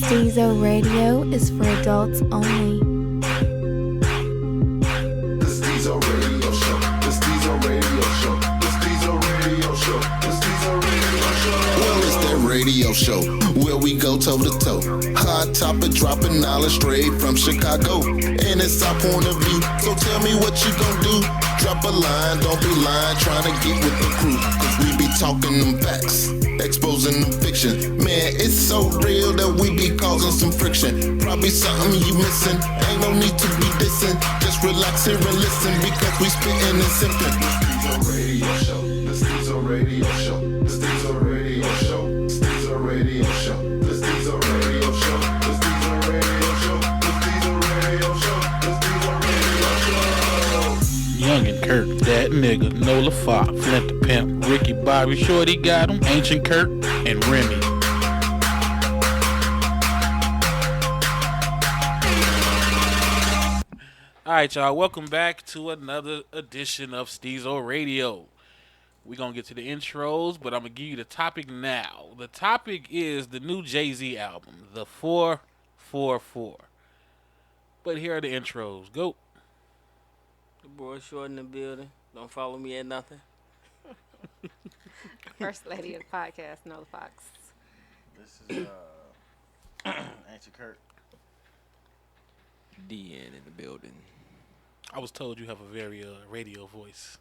Stezo Radio is for adults only. The Stezo Radio Show. The Stezo Radio Show. The Stezo Radio Show. The Stezo Radio Show. Well, it's that radio show where we go toe to toe. Hot topic, dropping knowledge straight from Chicago. And it's our point of view. So tell me what you gon' do. Drop a line, don't be lying, trying to get with the crew. Cause we be talking them facts, exposing them fiction. Man, it's so real that we be causing some friction. Probably something you missing, ain't no need to be dissing. Just relax here and listen because we spitting and simping. The Stezo Radio Show, the Stezo Radio Show, the Stezo Radio Show, the Stezo Radio Show, the Stezo Radio Show, the Stezo Radio Show, the Stezo Radio Show, the Stezo Radio Show. Young and Kirk, that nigga, Nola Fox, Flint the Pimp, Ricky Bobby, Shorty got him, Ancient Kirk, and Remy. Alright, y'all, welcome back to another edition of Stezo Radio. We're going to get to the intros, but I'm going to give you the topic now. The topic is the new Jay-Z album, The444. But here are the intros. Go. The boy short in the building. Don't follow me at nothing. First lady of the podcast, Nola Fox. This is Ancient Kirk. DN in the building. I was told you have a very radio voice.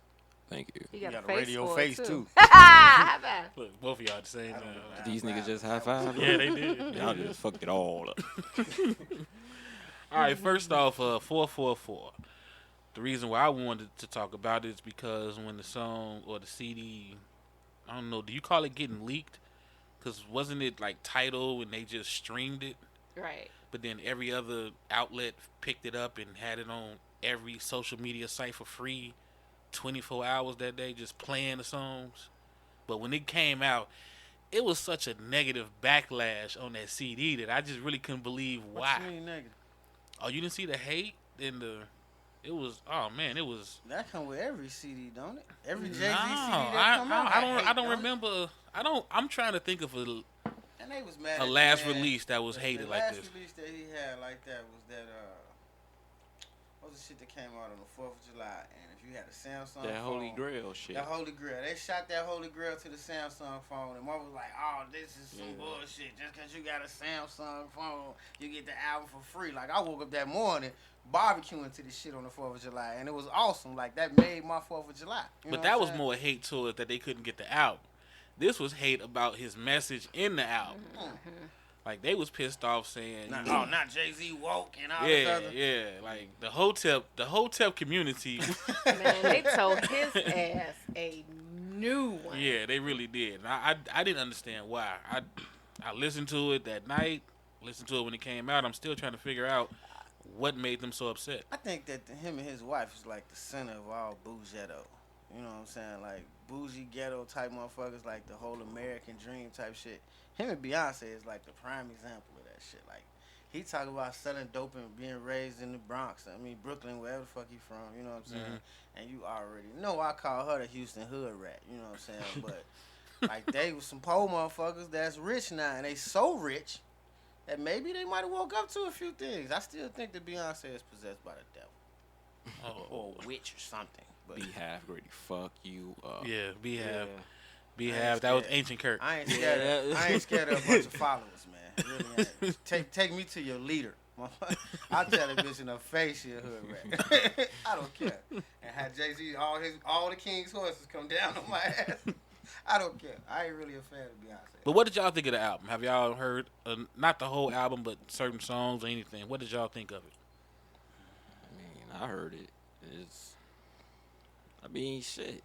Thank you. You got You a got a face radio for face it, too. How about? Look, both of y'all the same. These niggas just high five. Yeah, they did. Y'all just fucked it all up. All right, first off, 444. The reason why I wanted to talk about it is because when the song or the CD, I don't know, do you call it getting leaked? Because wasn't it like Tidal and they just streamed it? Right. But then every other outlet picked it up and had it on every social media site for free 24 hours that day just playing the songs. But when it came out, it was such a negative backlash on that CD that I just really couldn't believe why. What you mean negative? Oh, you didn't see the hate in the... It was... Oh, man, it was... That come with every CD, don't it? Every Jay-Z No, CD that come out. I don't remember... I'm trying to think of And they was mad a at last the man. release that was hated like this. The last release that he had like that was that what was the shit that came out on the 4th of July? And if you had a Samsung That phone, Holy Grail shit. That Holy Grail. They shot that Holy Grail to the Samsung phone, and Mark was like, "Oh, this is some bullshit. Just because you got a Samsung phone, you get the album for free." Like I woke up that morning barbecuing to this shit on the 4th of July, and it was awesome. Like that made my 4th of July. You know But that what was I'm more hate to it that they couldn't get the album. This was hate about his message in the album. Like they was pissed off saying, saying? you know, Not Jay-Z woke and all this yeah, other. yeah. Like the Hotep community. Man, they told his ass a new one. Yeah, they really did. And I didn't understand why. I listened to it that night. Listened to it when it came out. I'm still trying to figure out what made them so upset. I think that him and his wife is like the center of all bougetto. You know what I'm saying? Like bougie ghetto type motherfuckers, like the whole American dream type shit. Him and Beyonce is like the prime example of that shit. Like he talk about selling dope and being raised in the Bronx. I mean Brooklyn, wherever the fuck he from. You know what I'm saying? Mm-hmm. And you already know I call her the Houston hood rat. You know what I'm saying? But like they was some poor motherfuckers that's rich now, and they so rich that maybe they might have woke up to a few things. I still think that Beyonce is possessed by the devil or a witch or something. But Beehive, Grady, fuck you up. Yeah, Beehive. I Beehive. ain't That was scared. Ancient Kirk. I ain't scared. I ain't scared of a bunch of followers, man. Really ain't. Take me to your leader. I'll tell that bitch in her face she a hood rat. I don't care. And have Jay-Z all the king's horses come down on my ass. I don't care. I ain't really a fan of Beyonce. But what did y'all think of the album? Have y'all heard, not the whole album, but certain songs or anything? What did y'all think of it? I heard it. Shit.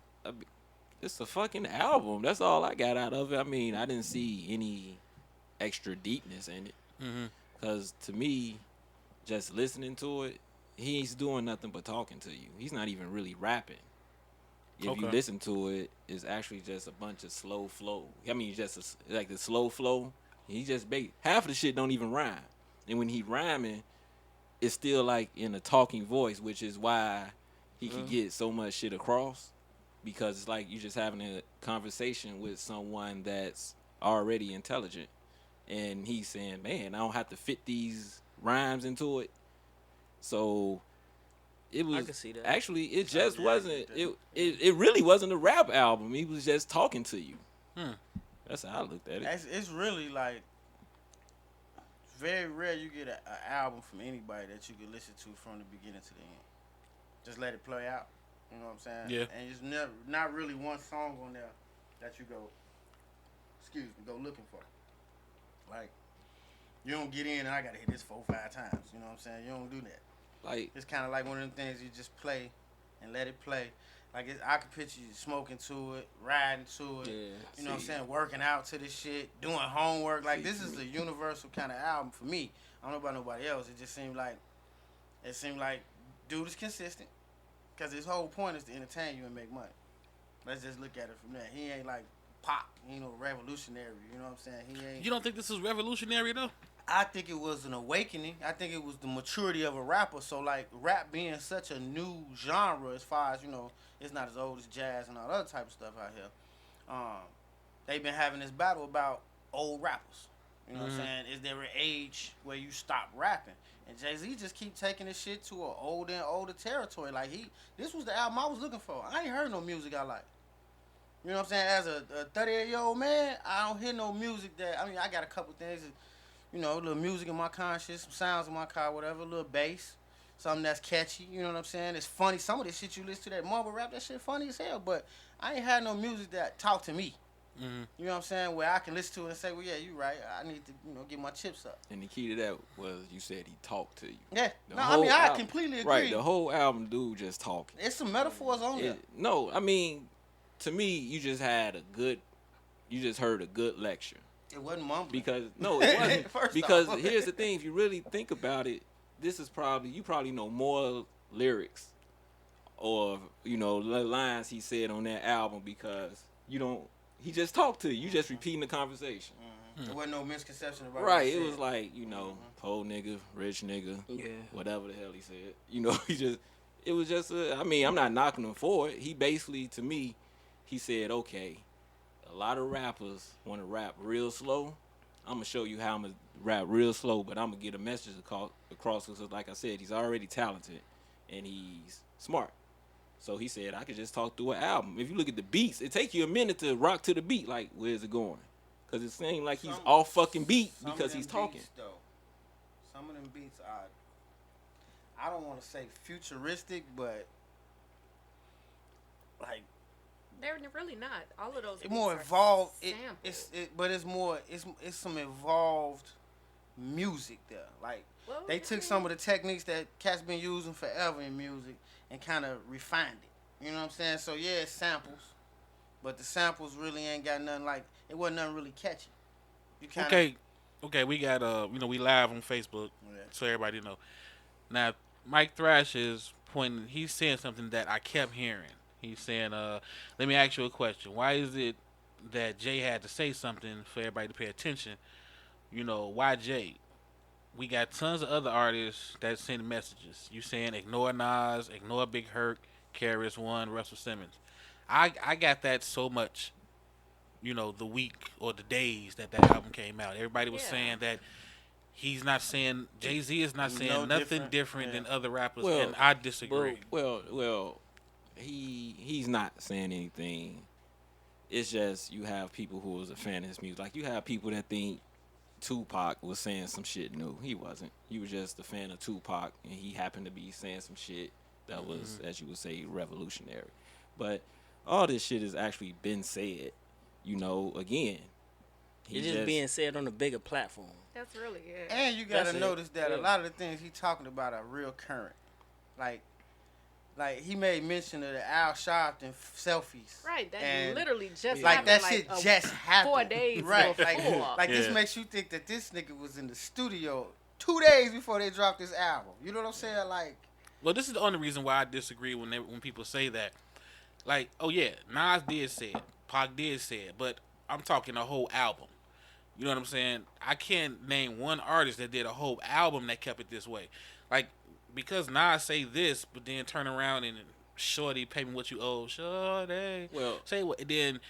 It's a fucking album. That's all I got out of it. I mean, I didn't see any extra deepness in it. Because to me, just listening to it, he's doing nothing but talking to you. He's not even really rapping. If you listen to it, it's actually just a bunch of slow flow. I mean, just like the slow flow. He just half of the shit don't even rhyme. And when he rhyming, it's still like in a talking voice, which is why he can get so much shit across. Because it's like you just having a conversation with someone that's already intelligent. and he's saying, man, I don't have to fit these rhymes into it. So it was can see that. actually it just wasn't it really wasn't a rap album. He was just talking to you. That's how I looked at it. It's really like very rare you get an album from anybody that you can listen to from the beginning to the end. Just let it play out. You know what I'm saying? Yeah. And it's never not really one song on there that you go looking for. Like you don't get in and I gotta hit this 4 or 5 times. You know what I'm saying? You don't do that. Like It's kind of like one of them things you just play and let it play. Like I could picture you smoking to it, riding to it. Yeah, you know what I'm saying? Working out to this shit, doing homework. Like this is for a universal kind of album for me. I don't know about nobody else. It just seemed like dude is consistent because his whole point is to entertain you and make money. Let's just look at it from there. He ain't like pop, revolutionary. You know what I'm saying? He ain't. You don't think this is revolutionary though? I think it was an awakening. I think it was the maturity of a rapper. So, like, rap being such a new genre as far as, it's not as old as jazz and all other type of stuff out here. They've been having this battle about old rappers. You know what I'm saying? Is there an age where you stop rapping? And Jay-Z just keep taking this shit to an older and older territory. Like, this was the album I was looking for. I ain't heard no music I like. You know what I'm saying? As a 38-year-old man, I don't hear no music I got a couple things that, a little music in my conscience, some sounds in my car, whatever, a little bass, something that's catchy, you know what I'm saying? It's funny. Some of this shit you listen to, that mumble rap, that shit funny as hell, but I ain't had no music that talk to me. You know what I'm saying? Where I can listen to it and say, well, yeah, you right. I need to, get my chips up. and the key to that was you said he talked to you. Yeah. I completely agree. Right, the whole album, dude, just talking. It's some metaphors on there. No, I mean, to me, you just heard a good lecture. It wasn't mumbling. Because no, it wasn't. First because off. here's the thing: if you really think about it, this is you probably know more lyrics or the lines he said on that album because he just talked to you. You just repeating the conversation. There wasn't no misconception about Right. what he It was said. like poor nigga, rich nigga, Yeah. whatever the hell he said. It was just. I'm not knocking him for it. He basically, to me, he said, okay. A lot of rappers want to rap real slow. I'm going to show you how I'm going to rap real slow, but I'm going to get a message across because, like I said, he's already talented and he's smart. So he said, I could just talk through an album. If you look at the beats, it takes you a minute to rock to the beat. Like, where's it going? Because it seems like he's off fucking beat because he's talking. Some of them beats are, I don't want to say futuristic, but like, They're really not. All of those. it's more beats are evolved. samples. But it's more. It's some evolved music there. Like Well, they took some of the techniques that cats been using forever in music and kind of refined it. You know what I'm saying? So yeah, it's samples, but the samples really ain't got nothing like. It wasn't nothing really catchy. You kinda, Okay, we got we live on Facebook, so everybody know. Now, Mike Thrash is pointing. He's saying something that I kept hearing. He's saying, let me ask you a question. Why is it that Jay had to say something for everybody to pay attention? Why Jay? We got tons of other artists that send messages. You saying ignore Nas, ignore Big Herc, KRS-One, Russell Simmons. I got that so much, the week or the days that album came out. Everybody was saying that he's not saying, Jay-Z is not saying nothing different than other rappers, and I disagree. Well, he's not saying anything. It's just you have people who was a fan of his music. Like you have people that think Tupac was saying some shit new. He wasn't. He was just a fan of Tupac, and he happened to be saying some shit that was, as you would say, revolutionary. But all this shit has actually been said. Again. It's just being said on a bigger platform. That's really it. And you gotta That's it. notice that a Yeah. lot of the things he talking about are real current. Like he made mention of the Al Sharpton selfies. Right, that And literally just like happened. that shit just happened. 4 days right. before. Like this makes you think that this nigga was in the studio 2 days before they dropped this album. You know what I'm saying? Like, Well, this is the only reason why I disagree when people say that. Like, oh yeah, Nas did say it, Pac did say it, but I'm talking a whole album. You know what I'm saying? I can't name one artist that did a whole album that kept it this way. Like, because Nas say this, but then turn around and shorty pay me what you owe, shorty. Well, Say what? Then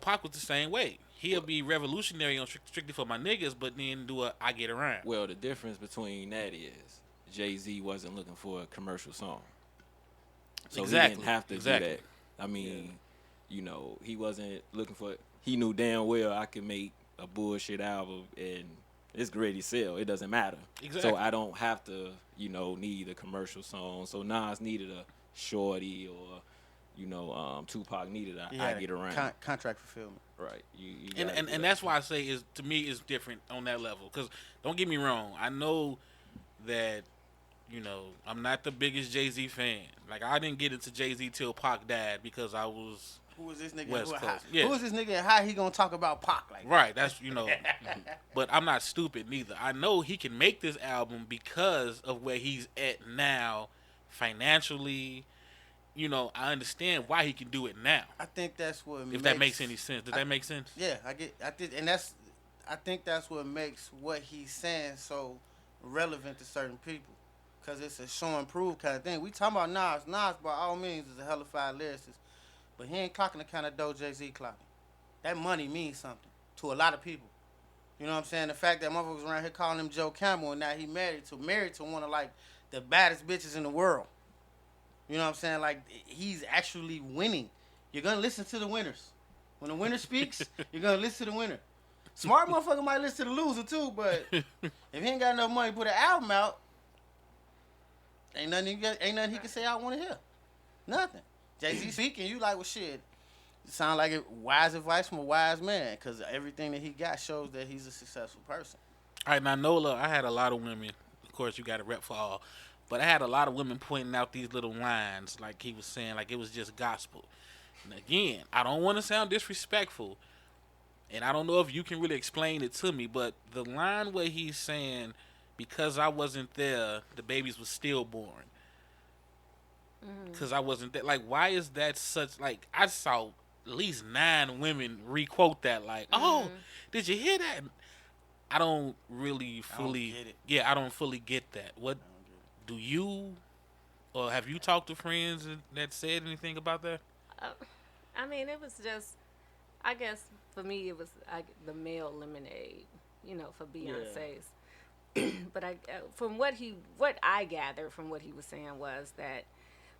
Pac was the same way. he'll be revolutionary on strictly for my niggas, but then do a I get around. Well, the difference between that is Jay-Z wasn't looking for a commercial song. So he didn't have to do that. I mean, you know, he wasn't looking for it. He knew damn well I could make a bullshit album and it's ready to sell. It doesn't matter. Exactly. So I don't have to, you know, need a commercial song. So Nas needed a Shorty or, you know, Tupac needed a I Get Around. Contract fulfillment. Right. You And that's why I say is to me is different on that level. Because don't get me wrong, I know that, you know, I'm not the biggest Jay-Z fan. Like I didn't get into Jay-Z till Pac died because I was Who was this nigga? West Who, Coast. Yeah. who is this nigga and how he gonna talk about Pac like that? Right. That's you know, but I'm not stupid neither. I know he can make this album because of where he's at now, financially. You know, I understand why he can do it now. I think that's what If that makes any sense. Does that make sense? Yeah, I did, and I think that's what makes what he's saying so relevant to certain people, cause it's a show and prove kind of thing. We talking about Nas. Nas, by all means, is a hellified lyricist, but he ain't clocking the kind of dough Jay-Z clocking. That money means something to a lot of people. You know what I'm saying? The fact that motherfuckers around here calling him Joe Camel and now he married to one of like the baddest bitches in the world. You know what I'm saying? Like, he's actually winning. You're going to listen to the winners. When the winner speaks, you're going to listen to the winner. Smart motherfucker might listen to the loser, too, but if he ain't got enough money to put an album out, ain't nothing he can say I want to hear. Nothing. Jay-Z speaking, you like, well, shit. It sound like wise advice from a wise man, because everything that he got shows that he's a successful person. All right, now, Nola, I had a lot of women. Of course, you got to rep for all. But I had a lot of women pointing out these little lines, like he was saying, like it was just gospel. And again, I don't want to sound disrespectful, and I don't know if you can really explain it to me, but the line where he's saying, because I wasn't there, the babies was stillborn. Because I wasn't there. Like, why is that such, like, I saw at least 9 women re-quote that, like, oh, did you hear that? I don't really fully, get it. Yeah, I don't fully get that. What? Do you, or have you talked to friends that said anything about that? I mean, it was just, I guess for me, it was the male lemonade, you know, for Beyonce's. Yeah. But from what I gathered from what he was saying was that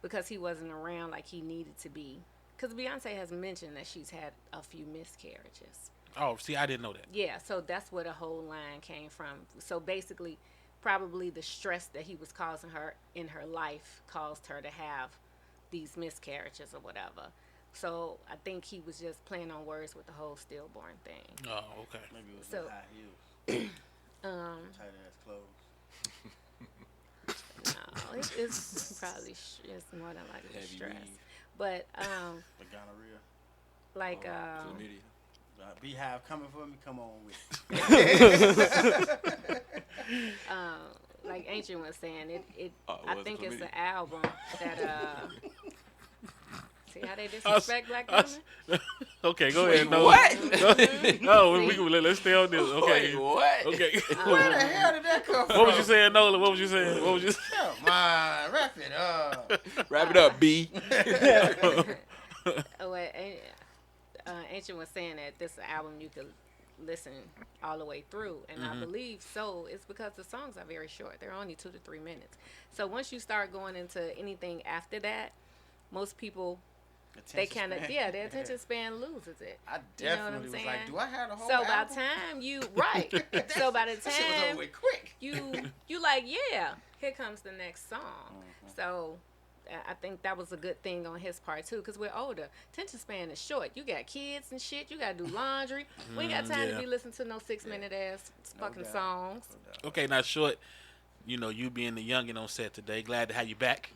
because he wasn't around like he needed to be, because Beyonce has mentioned that she's had a few miscarriages. Oh, see, I didn't know that. Yeah, so that's where the whole line came from. So basically, probably the stress that he was causing her in her life caused her to have these miscarriages or whatever. So I think he was just playing on words with the whole stillborn thing. Oh, okay. Maybe it was So, high heels. Tight ass clothes. No, it's probably it's more than like Heavy stress. weave. But The gonorrhea. like Chlamydia. Beehive coming for me, come on with it. like Ancient was saying, Oh, I was think it it's chlamydia? an album that see how they disrespect black women? Okay, go ahead. No. What? Go ahead. No, let's stay on this. Okay. Wait, what? Okay. Where the hell did that come from? What was you saying, Nola? What was you saying? What was you saying? Come on, wrap it up. Wrap it up, B. Ancient was saying that this album you could listen all the way through, and I believe so. It's because the songs are very short; they're only 2 to 3 minutes. So once you start going into anything after that, most people their attention span loses it. I You know what I'm definitely was saying? like, do I have the whole So by album? the time you so by the That shit was time over with quick. you like, yeah, here comes the next song. So I think that was a good thing on his part too, because we're older. Attention span is short. You got kids and shit. You got to do laundry. We ain't got time to be listening to no 6-minute ass fucking doubt. songs. Okay, now Short, you know, you being the youngin' on set today, glad to have you back.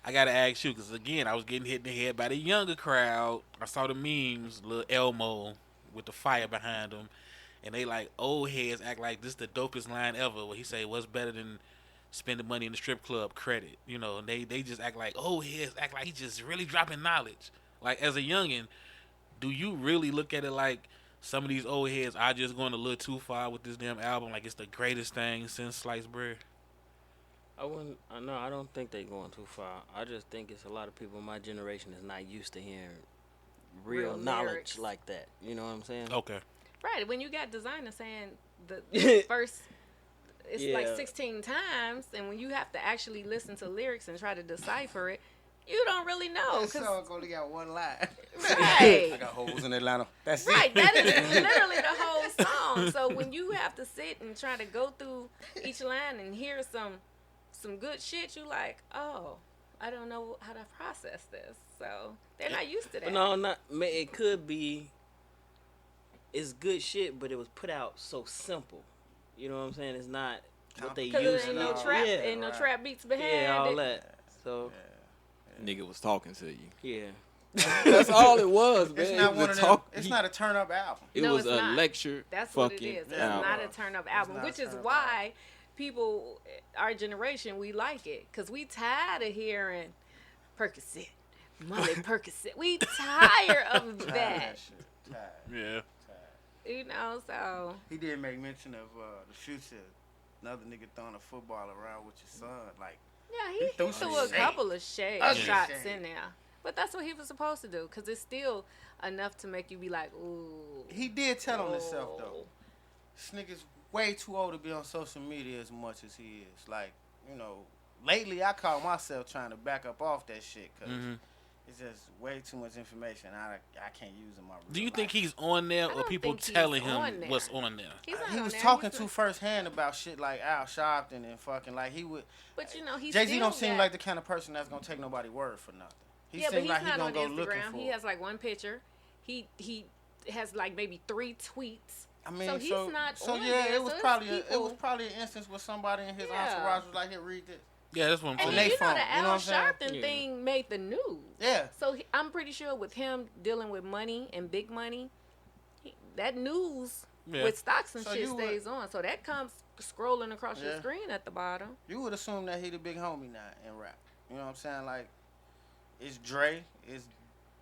I gotta ask you, because again, I was getting hit in the head by the younger crowd. I saw the memes, little Elmo with the fire behind him, and they like, old heads act like this is the dopest line ever. Where he say, what's better than spending money in the strip club? Credit. You know, and they just act like, old heads act like he just really dropping knowledge. Like, as a youngin', do you really look at it like some of these old heads are just going a little too far with this damn album? Like, it's the greatest thing since sliced bread? I don't think they going too far. I just think it's a lot of people in my generation is not used to hearing real knowledge lyrics. like that. You know what I'm saying? Okay. Right. When you got designer saying the first, it's like Yeah. 16 times, and when you have to actually listen to lyrics and try to decipher it, you don't really know. That 'cause- song only got one line. Right. I got hoes in Atlanta. That's Right, it. that is literally the whole song. So when you have to sit and try to go through each line and hear some good shit, you like, oh, I don't know how to process this. So they're not used to that. But no, not. It could be. It's good shit, but it was put out so simple. You know what I'm saying? It's not what they Because use. there ain't no now. trap, Yeah, ain't no right. trap beats behind Yeah, all it. that. So Nigga was talking to you. yeah. That's all it was, man. It's It not was one a of them. talk- It's he- not a turn up album. It No, was it's a not. lecture. That's what it fucking is. It's Yeah. not a album. turn up It's album, not a which is turn-up why people, our generation, we like it. Because we tired of hearing Percocet, Molly Percocet. We tired of Tired that. of shit. Tired. Yeah. You know, so. He did make mention of the future. Another nigga throwing a football around with your son. Like, Yeah, He he threw threw some a shade. couple of shade Ugly shots shade. in there. But that's what he was supposed to do. Because it's still enough to make you be like, ooh. he did tell on himself, oh. though. This nigga's way too old to be on social media as much as he is. Like, you know, lately I caught myself trying to back up off that shit because it's just way too much information. I can't use in my real Do you life. think he's on there, I or don't people think he's telling on him there. what's on there? He's not He on was there. talking He's too firsthand about shit like Al Sharpton and fucking like he would. But, you know, he's Jay-Z still don't seem got- like the kind of person that's gonna take nobody word for nothing. He yeah, but seems he's like he not gonna on go looking Instagram. for. He has like one picture. He has like maybe 3 tweets. I mean, so he's not So on yeah, there, it was so it's probably people- an instance where somebody in his Yeah. entourage was like, "Here, read this." Yeah, that's what I'm And On saying. they you know phone, the you know Al what I'm saying? Sharpton Yeah. thing made the news. Yeah. So I'm pretty sure with him dealing with money and big money, that news Yeah. with stocks and So shit you would- stays on. So that comes scrolling across your Yeah. screen at the bottom. You would assume that he the big homie now in rap. You know what I'm saying? Like, it's Dre, it's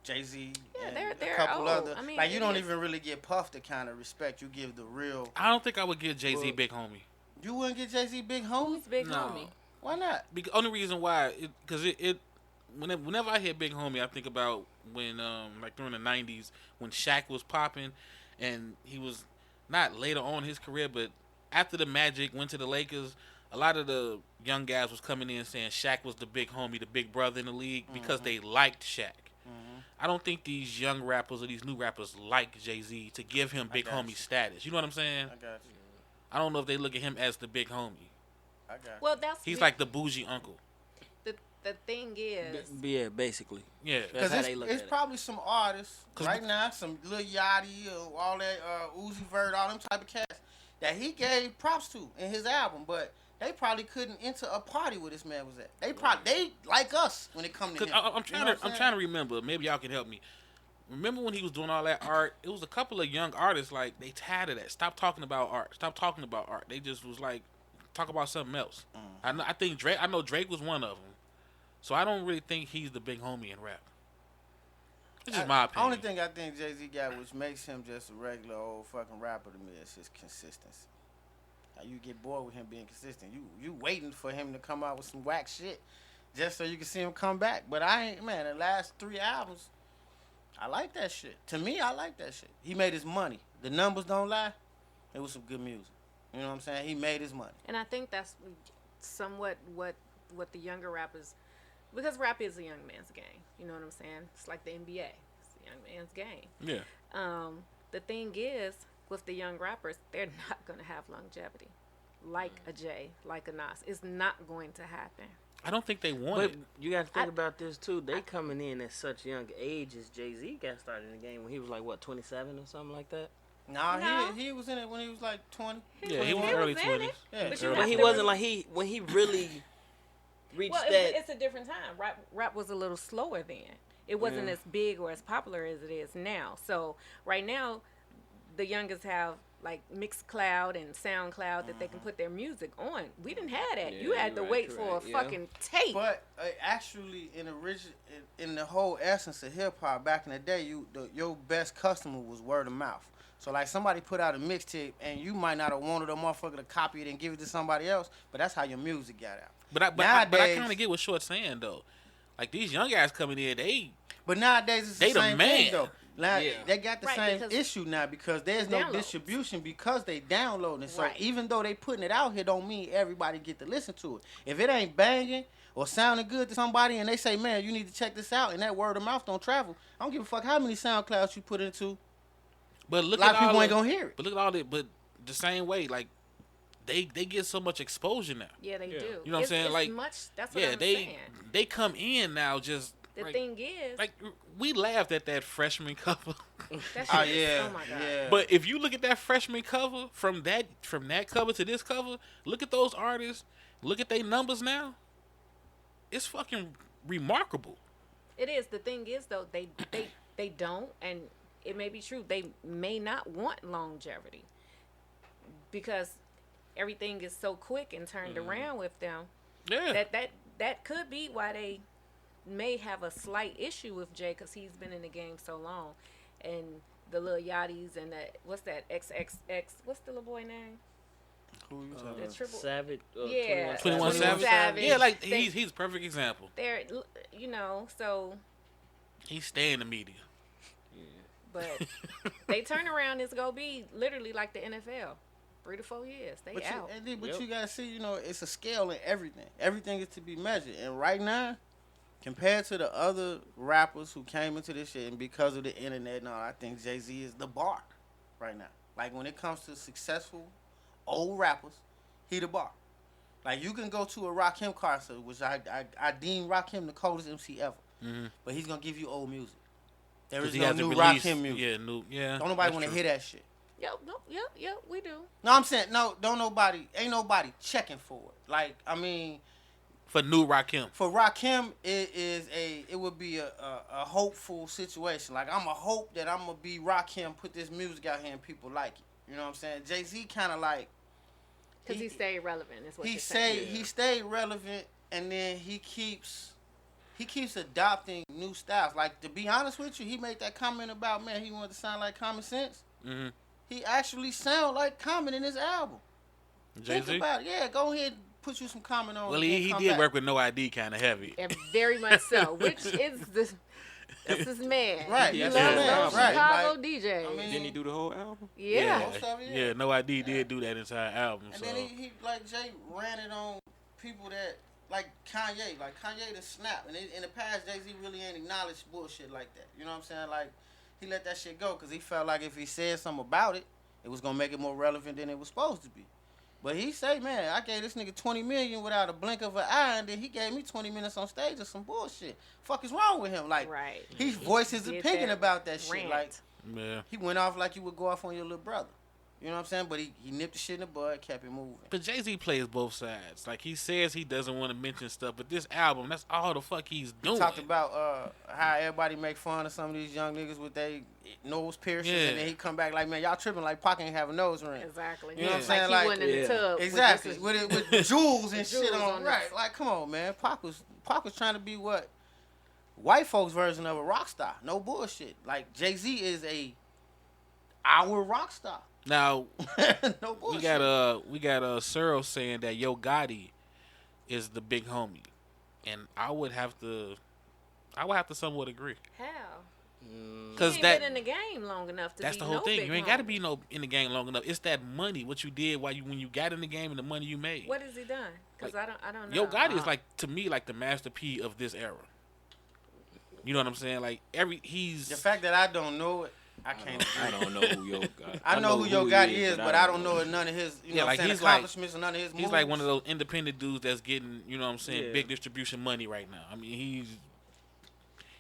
Jay-Z, Yeah, and they're a couple old. other. I mean, like, you it don't is. even really get Puff the kind of respect you give the real. I don't think I would give Jay-Z Well, big homie. You wouldn't get Jay-Z big homie? Who's big No. homie? Why not? Only reason why, because whenever I hear big homie, I think about when like during the '90s when Shaq was popping, and he was not later on in his career, but after the Magic went to the Lakers, a lot of the young guys was coming in saying Shaq was the big homie, the big brother in the league because they liked Shaq. I don't think these young rappers or these new rappers like Jay-Z to give him big got homie you. status. You know what I'm saying? I got you. I don't know if they look at him as the big homie. I got you. Well, that's He's like the bougie uncle. the thing is. Yeah, basically. Yeah. That's Because how they look it's at it. probably some artists 'Cause right now, some Lil Yachty, all that Uzi Vert, all them type of cats that he gave props to in his album, but they probably couldn't enter a party where this man was at. They like us when it comes to Cause him. I'm trying You know to what I'm trying to remember. Maybe y'all can help me. Remember when he was doing all that art? It was a couple of young artists like they tired of that. Stop talking about art. Stop talking about art. They just was like talk about something else. I think Drake. I know Drake was one of them. So I don't really think he's the big homie in rap. It's just my opinion. Only thing I think Jay-Z got which makes him just a regular old fucking rapper to me is his consistency. Now you get bored with him being consistent. You waiting for him to come out with some whack shit just so you can see him come back. But I ain't, man, the last 3 albums, I like that shit. To me, I like that shit. He made his money. The numbers don't lie. It was some good music. You know what I'm saying? He made his money. And I think that's somewhat what the younger rappers, because rap is a young man's game. You know what I'm saying? It's like the NBA. It's a young man's game. Yeah. The thing is, with the young rappers, they're not going to have longevity. Like a Jay, like a Nas. It's not going to happen. I don't think they want But it. you got to think I- about this too. They coming in at such young age as Jay-Z got started in the game when he was like what 27 or something like that. Nah, No. he was in it when he was like 20. Yeah, he was He early was in 20s. it, Yeah. but you Early But have he to wasn't really- like when he really reached Well, that. it's a different time. Rap was a little slower then. It wasn't Yeah. as big or as popular as it is now. So right now, the youngest have like Mixcloud and SoundCloud that they can put their music on. We didn't have that. You Yeah, had to you're wait right, for you're a right, yeah. fucking tape. But actually, in the whole essence of hip hop back in the day, your best customer was word of mouth. So like somebody put out a mixtape, and you might not have wanted a motherfucker to copy it and give it to somebody else, but that's how your music got out. But I Nowadays- kind of get what Short's saying though. Like these young guys coming in, But nowadays it's They the the same man. thing though. Now, Yeah. they got the Right, same because issue now because there's the no downloads. distribution because they downloading it. So Right. even though they putting it out here, don't mean everybody get to listen to it. If it ain't banging or sounding good to somebody and they say, man, you need to check this out, and that word of mouth don't travel, I don't give a fuck how many SoundClouds you put into. But look A lot at of people all ain't the- gonna hear it. But look at all that. But the same way, like they get so much exposure now. Yeah, they do. You know what I'm saying? It's Like, that's what Yeah, I'm they saying. they come in now just. The like, thing is, like we laughed at that freshman cover, that Oh shit is, yeah, oh my god. yeah. but if you look at that freshman cover from that cover to this cover, look at those artists, look at their numbers now. It's fucking remarkable. It is. The thing is though, they don't, and it may be true. They may not want longevity because everything is so quick and turned around with them. Yeah, That could be why they may have a slight issue with Jay because he's been in the game so long, and the Lil Yachty's and the what's that XXX? What's the little boy name? Who you talking The about? triple. Savage. Yeah. 21 Savage. Savage. Yeah, like They- he's a perfect example. They're, so, He stay in the media. but they turn around. It's gonna be literally like the NFL, 3 to 4 years. They But, out. but you gotta see, it's a scale in everything. Everything is to be measured. And right now, compared to the other rappers who came into this shit, and because of the internet and all, I think Jay-Z is the bar right now. Like when it comes to successful old rappers, he the bar. Like you can go to a Rakim concert, which I deem Rakim the coldest MC ever. Mhm. But he's gonna give you old music. There 'Cause is he no hasn't new released- Rakim music. Yeah. Don't nobody that's want to true. hear that shit. Yep, we do. No, I'm saying ain't nobody checking for it. Like I mean, For new Rakim. for Rakim, it would be a hopeful situation. Like I'm a hope that I'm gonna be Rakim, put this music out here and people like it. You know what I'm saying? Jay-Z kind of like Because he stayed relevant. Is what he you're saying. he stayed relevant, and then he keeps adopting new styles. Like to be honest with you, he made that comment about he wanted to sound like Common Sense. Mm-hmm. He actually sound like Common in his album. Think Jay-Z. about it. Yeah, go ahead and put you some Common on. Well, and then he come did back. work with No ID kind of heavy. And very much so. Which is that's his man. Right, He that's loves his man, those right. Chicago Like, DJs. I mean, Didn't he do the whole album? yeah. Most of it, yeah. Yeah, No ID did do that entire album. And So then he like Jay ran it on people that like Kanye to snap. And in the past, Jay-Z really ain't acknowledged bullshit like that. You know what I'm saying? Like he let that shit go because he felt like if he said something about it, it was gonna make it more relevant than it was supposed to be. But he say, man, I gave this nigga 20 million without a blink of an eye, and then he gave me 20 minutes on stage of some bullshit. Fuck is wrong with him? Like Right. he voiced his Did opinion that about that shit. rant. Like yeah. he went off like you would go off on your little brother. You know what I'm saying? But he nipped the shit in the bud, kept it moving. But Jay-Z plays both sides. Like he says he doesn't want to mention stuff, but this album, that's all the fuck he's doing. He talked about how everybody make fun of some of these young niggas with their nose piercings, Yeah. and then he come back like, man, y'all tripping like Pac ain't have a nose ring. Exactly. You know what I'm Like saying? he Like- went in the tub. Exactly, With with jewels and shit Jewels on. on Right, this. like come on, man. Pac was trying to be what white folks' version of a rock star. No bullshit. Like Jay-Z is our rock star. Now No bullshit. we got Searle saying that Yo Gotti is the big homie, and I would have to somewhat agree. How? Because He ain't that been in the game long enough to that's be the whole no thing. big You ain't got to homie. be in the game long enough. It's that money, what you did when you got in the game, and the money you made. What has he done? Because Like, I don't know. Yo Gotti is like to me like the Master P of this era. You know what I'm saying? Like he's the fact that I don't know it, I can't. I don't know who Yo Gotti. I know who Yo he Gotti is, but I don't know none of his Yeah, like, what I'm saying, he's like- accomplishments or none of his moves. he's like one of those independent dudes that's getting, you know what I'm saying, Yeah. big distribution money right now. I mean, he's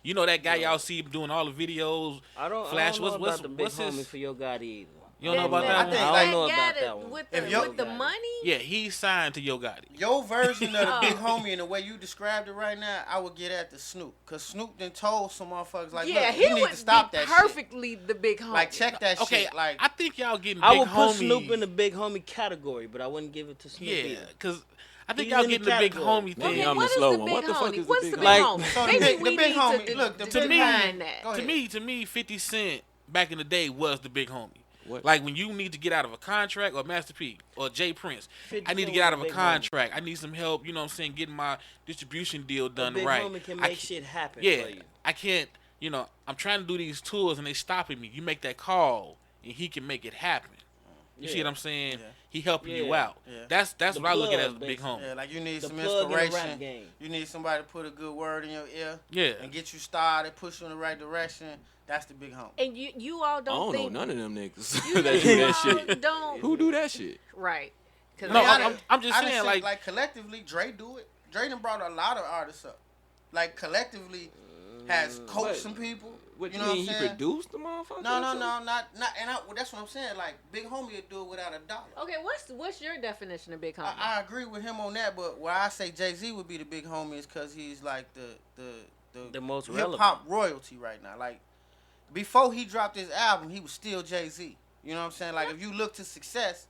that guy y'all see doing all the videos. I don't Flash, know what's- about the big what's his- homie for Yo Gotti either. You don't know about that I one? think- I don't know That about guy that one. With If the, Yo- with the money? Yeah, he's signed to Yo Gotti. Your version of the Oh. big homie and the way you described it right now, I would get at the Snoop. Because Snoop done told some motherfuckers, like, Yeah, look, he you need would to stop be that perfectly the big homie. shit. Like, check that Okay, shit. Like, I think y'all getting big I would put homie. Snoop in the big homie category, but I wouldn't give it to Snoop Yeah, either. because I think He's y'all in the getting the big category. homie Maybe thing. Okay, I'm what the is slow the one. big What the fuck homie? is the What's big the big homie? homie? So the Maybe big- we the big need homie- to, look, the to big define homie- that. Go ahead. To me, 50 Cent back in the day was the big homie. What? Like when you need to get out of a contract, or Master P, or Jay Prince. 50 I need to Cent get out was of a a big contract. I need some help, getting my distribution deal A done big right. homie can I make ca- shit happen Yeah, for you. I can't, you know, I'm trying to do these tours and they stopping me. You make that call and he can make it happen. You see what I'm saying? Yeah. He helping you Yeah. out. Yeah. That's The what I look at as a plug, big homie. Yeah, like you need The some plug in the rap inspiration. game. You need somebody to put a good word in your ear. Yeah. And get you started, push you in the right direction. That's the big homie. And you all I don't don't know think none of them niggas you that do that all shit. Don't Who do that shit? right? 'Cause No, I- I'm just I done saying, seen, like collectively, Dre do it. Dre done brought a lot of artists up. Like collectively, has coached What? some people. What you you know mean? what I'm He saying? produced the motherfucker? No, not. And that's what I'm saying. Like big homie would do it without a dollar. okay, what's your definition of big homie? I agree with him on that, but where I say Jay-Z would be the big homie is because he's like The most hip relevant. hop royalty right now. Like before he dropped his album, he was still Jay-Z. You know what I'm saying? Like if you look to success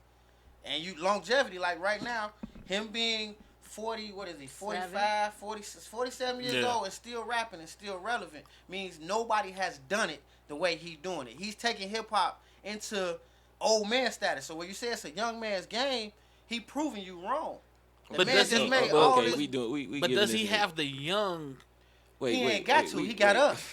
and you longevity, like right now, him being 40, what is he, 45, 47 years Yeah. old and still rapping and still relevant means nobody has done it the way he's doing it. He's taking hip hop into old man status. So when you say it's a young man's game, he proving you wrong. The But man does just he- made all okay, this. we but giving does he this have the young? Wait, He wait, ain't got wait, to. wait, He got wait. us.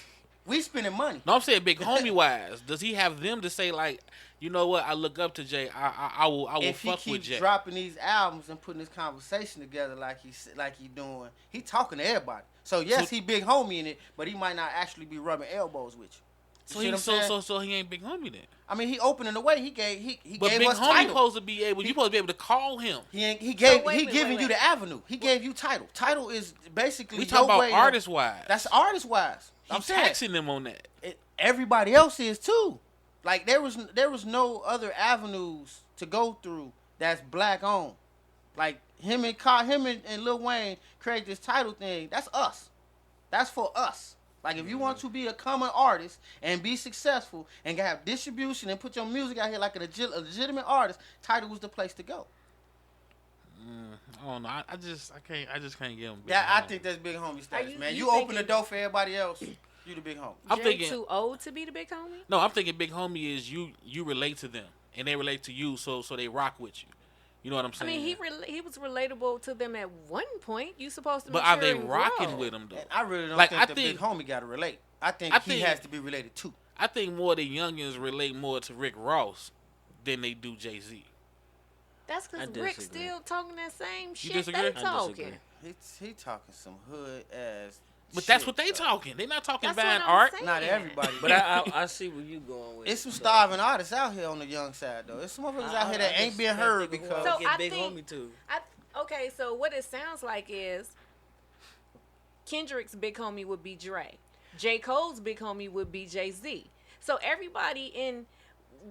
We spending money. No, I'm saying big homie wise. Does he have them to say like, you know what? I look up to Jay. I will If he fuck with keeps Jay. dropping these albums and putting this conversation together like he doing, he talking to everybody. So yes, So- he big homie in it, but he might not actually be rubbing elbows with you. So See he what I'm saying? so he ain't big homie then. I mean, he opening the way. He But gave big us homie title. supposed to be able. You supposed to be able to call him. He wait, giving wait. you the avenue. He gave you title. Title is basically We talk your about way artist wise. That's artist wise. I'm He's saying taxing them on that. everybody else is too. Like there was no other avenues to go through that's black owned. Like him and Lil Wayne create this title thing. That's us. That's for us. Like if you want to be a common artist and be successful and have distribution and put your music out here like a legitimate artist, Title was the place to go. I don't know. I just can't get him. I think that's big homie status, you- man. you You open thinking- the door for everybody else. You the big homie. I'm Jay thinking. too old to be the big homie. No, I'm thinking big homie is you relate to them and they relate to you, so they rock with you. You know what I'm I saying? mean, he was relatable to them at one point. You supposed to. But are mature they and rocking grow. with him though? And I really don't Like, think I the think- big homie got to relate. I think he think- has to be related too. I think more the youngins relate more to Rick Ross than they do Jay-Z. That's I because Rick's disagree. still talking that same shit disagree? they I talking. He talking some hood ass. But that's shit, what they though. talking. They not talking That's buying what I'm art. saying. Not everybody, But I see where you going with. it's some it. starving artists out here on the young side though. There's some motherfuckers out here that ain't just being can't heard think of because who I So would get I big think- homie too. Okay, so what it sounds like is Kendrick's big homie would be Dre. J. Cole's big homie would be Jay-Z. So everybody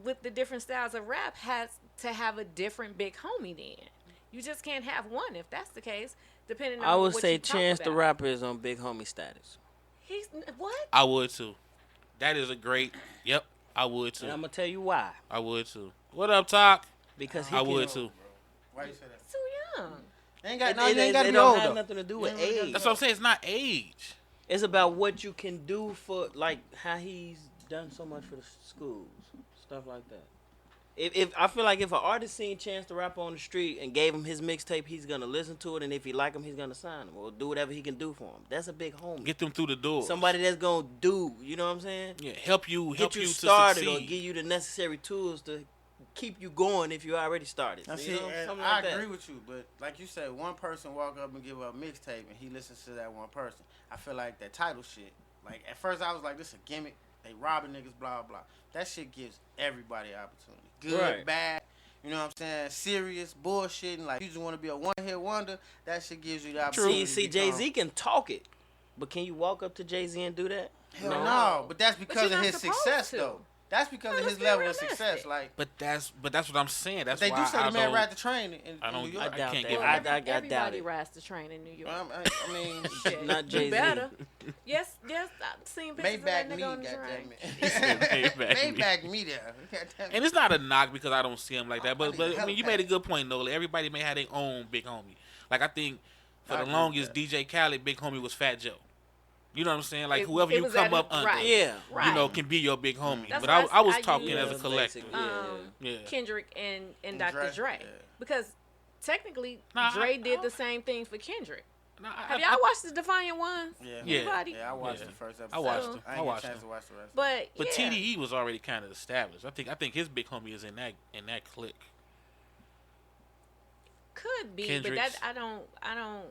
with the different styles of rap has to have a different big homie then. You just can't have one if that's the case, depending on I would what say you talk Chance the about. Rapper is on big homie status. He's what? I would too. That is a great. Yep, I would too. And I'm gonna tell you why. I would too. What up, Talk? Because he I can, would too. why you say that? Too young. They ain't got It, no. They ain't got to it be don't old have though. nothing to do with You ain't really age. That's what I'm saying. It's not age. It's about what you can do for, like, how he's done so much for the schools, stuff like that. If I feel like if an artist seen Chance the Rapper on the street and gave him his mixtape, he's gonna listen to it, and if he like him, he's gonna sign him or do whatever he can do for him. That's a big homie. Get them through the door. Somebody that's gonna do, you know what I'm saying? Yeah, help you Get you to started or succeed. give you the necessary tools to keep you going if you already started. Now, You see, know, and something I like that. agree with you, but like you said, one person walk up and give up a mixtape, and he listens to that one person. I feel like that title shit. Like at first, I was like, "This a gimmick. They robbing niggas, blah blah." That shit gives everybody opportunity. Good, Right. bad. You know what I'm saying? Serious, bullshitting. Like you just want to be a one-hit wonder. That shit gives you the opportunity. See, to become- Jay-Z can talk it, but can you walk up to Jay-Z and do that? Hell No. no. But that's because you're of not his supposed success, to. though. That's because No, of let's his be level of realistic. success. Like But that's what I'm saying. That's they why do say I the man don't. ride the train in I don't- New I York. doubt can't that. give I him doubt Everybody it. rides the train in New York. I mean, Not You Jay-Z. better. Yes, I've seen pictures of that Maybach me, nigga on the train. goddamn Maybach it. me. Maybach me there. Goddamn And it's not a knock because I don't see him like that. I But need I mean, you made a good point, though. Like, everybody may have their own big homie. Like I think for I the agree longest, with DJ Khaled big homie was Fat Joe. You know what I'm saying? Like It- whoever it you was come at up a- under, right. Yeah. Right. you know, can be your big homie. That's But what I was I talking use- as a collective. basically, Yeah. Kendrick and And Dr. Dre, Dre. yeah. Because technically Nah, Dre I did the same thing for Kendrick. Have y'all watched the Defiant Ones? Yeah. Anybody? Yeah, I watched Yeah. the first episode. I watched So- it. I I ain't watched get a chance it. to watch the rest. But But yeah. TDE was already kind of established. I think his big homie is in that clique. Could be, Kendrick's. but that I don't.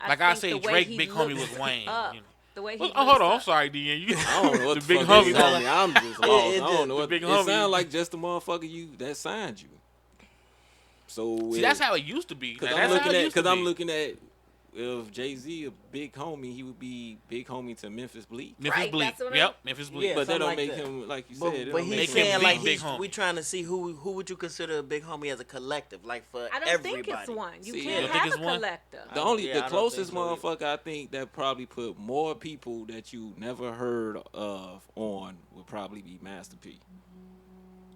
Like I think say, the way Drake he big homie looks was Wayne. up, you know. The way he. Well, hold on, I'm looks up. sorry, DN. You I don't know what the the big fuck homie. is on me. I'm just lost. I don't know what big it homie. sounds like. Just the motherfucker you that signed you. So See, that's how it used to be. because Now, I'm that's how looking it at used to because I'm be. looking at if Jay-Z a big homie, he would be big homie to Memphis Bleak. Memphis Right, Bleak. that's what Yep, Memphis Bleak. Yeah, But that something don't like make that. him like you But, said. it but don't make he's Make him him saying the like big homie. we trying to see who would you consider a big homie as a collective, like for I don't everybody. think it's one. You See, can't you don't think have it's a one? collector. The only Yeah, I the don't closest think so either. motherfucker I think that probably put more people that you never heard of on would probably be Master P.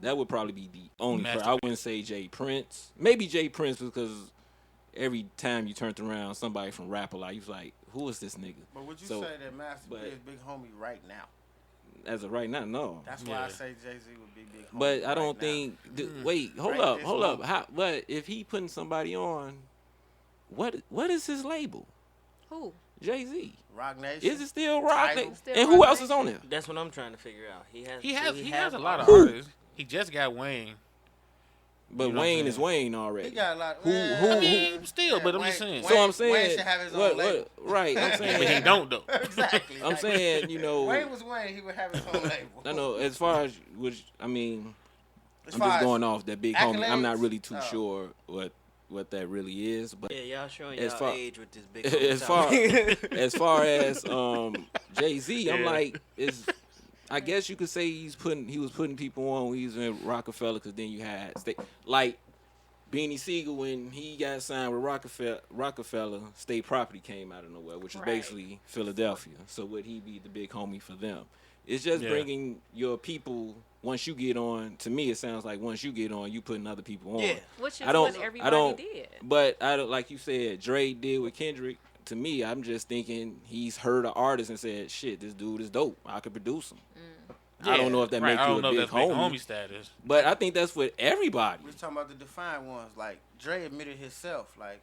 That would probably be the only. Master I P. wouldn't say Jay Prince. Maybe Jay Prince because every time you turned around, somebody from Rapper Life, you was like, "Who is this nigga?" But would you So, say that Master P but- is big homie right now? As of right now, no. That's why Yeah. I say Jay-Z would be big homie. But I right don't now. think. Wait, hold Right up, this hold up. moment. How? But if he putting somebody on, what is his label? Who? Jay-Z. Rock Nation. Is it still Rock? Tidal. Nation? Still And who Roc else is on Nation? there? That's what I'm trying to figure out. He has a lot of Who? artists. He just got Wayne. But You know what I'm Wayne saying? is Wayne He already. got a lot. Who- I mean, still, but I'm just saying. So I'm saying, Wayne should have his own label. right? I'm But he saying, don't though. Exactly. I'm saying, you know, Wayne was Wayne. He would have his own label. I know as far as which, I mean, As I'm far just as going off that big homie. I'm not accolades? really too Oh. sure what that really is, but Yeah, y'all showing As y'all far- age with this big. as far as far as Jay-Z, I'm Yeah. like, I guess you could say he was putting people on when he was in Rockefeller, because then you had like Beanie Siegel when he got signed with Rockefeller. State Property came out of nowhere, which is Right. basically Philadelphia. So would he be the big homie for them? It's just Yeah. bringing your people. Once you get on, to me, it sounds like once you get on, you putting other people on. Yeah. Which is I don't- what I everybody don't- did. But I don't, like you said, Dre did with Kendrick. To me, I'm just thinking he's heard an artist and said, "Shit, this dude is dope. I could produce him." I don't know if that right. makes I you don't a know if big that's big homie, homie status. but I think that's with everybody. We was talking about the defined ones. Like Dre admitted himself, like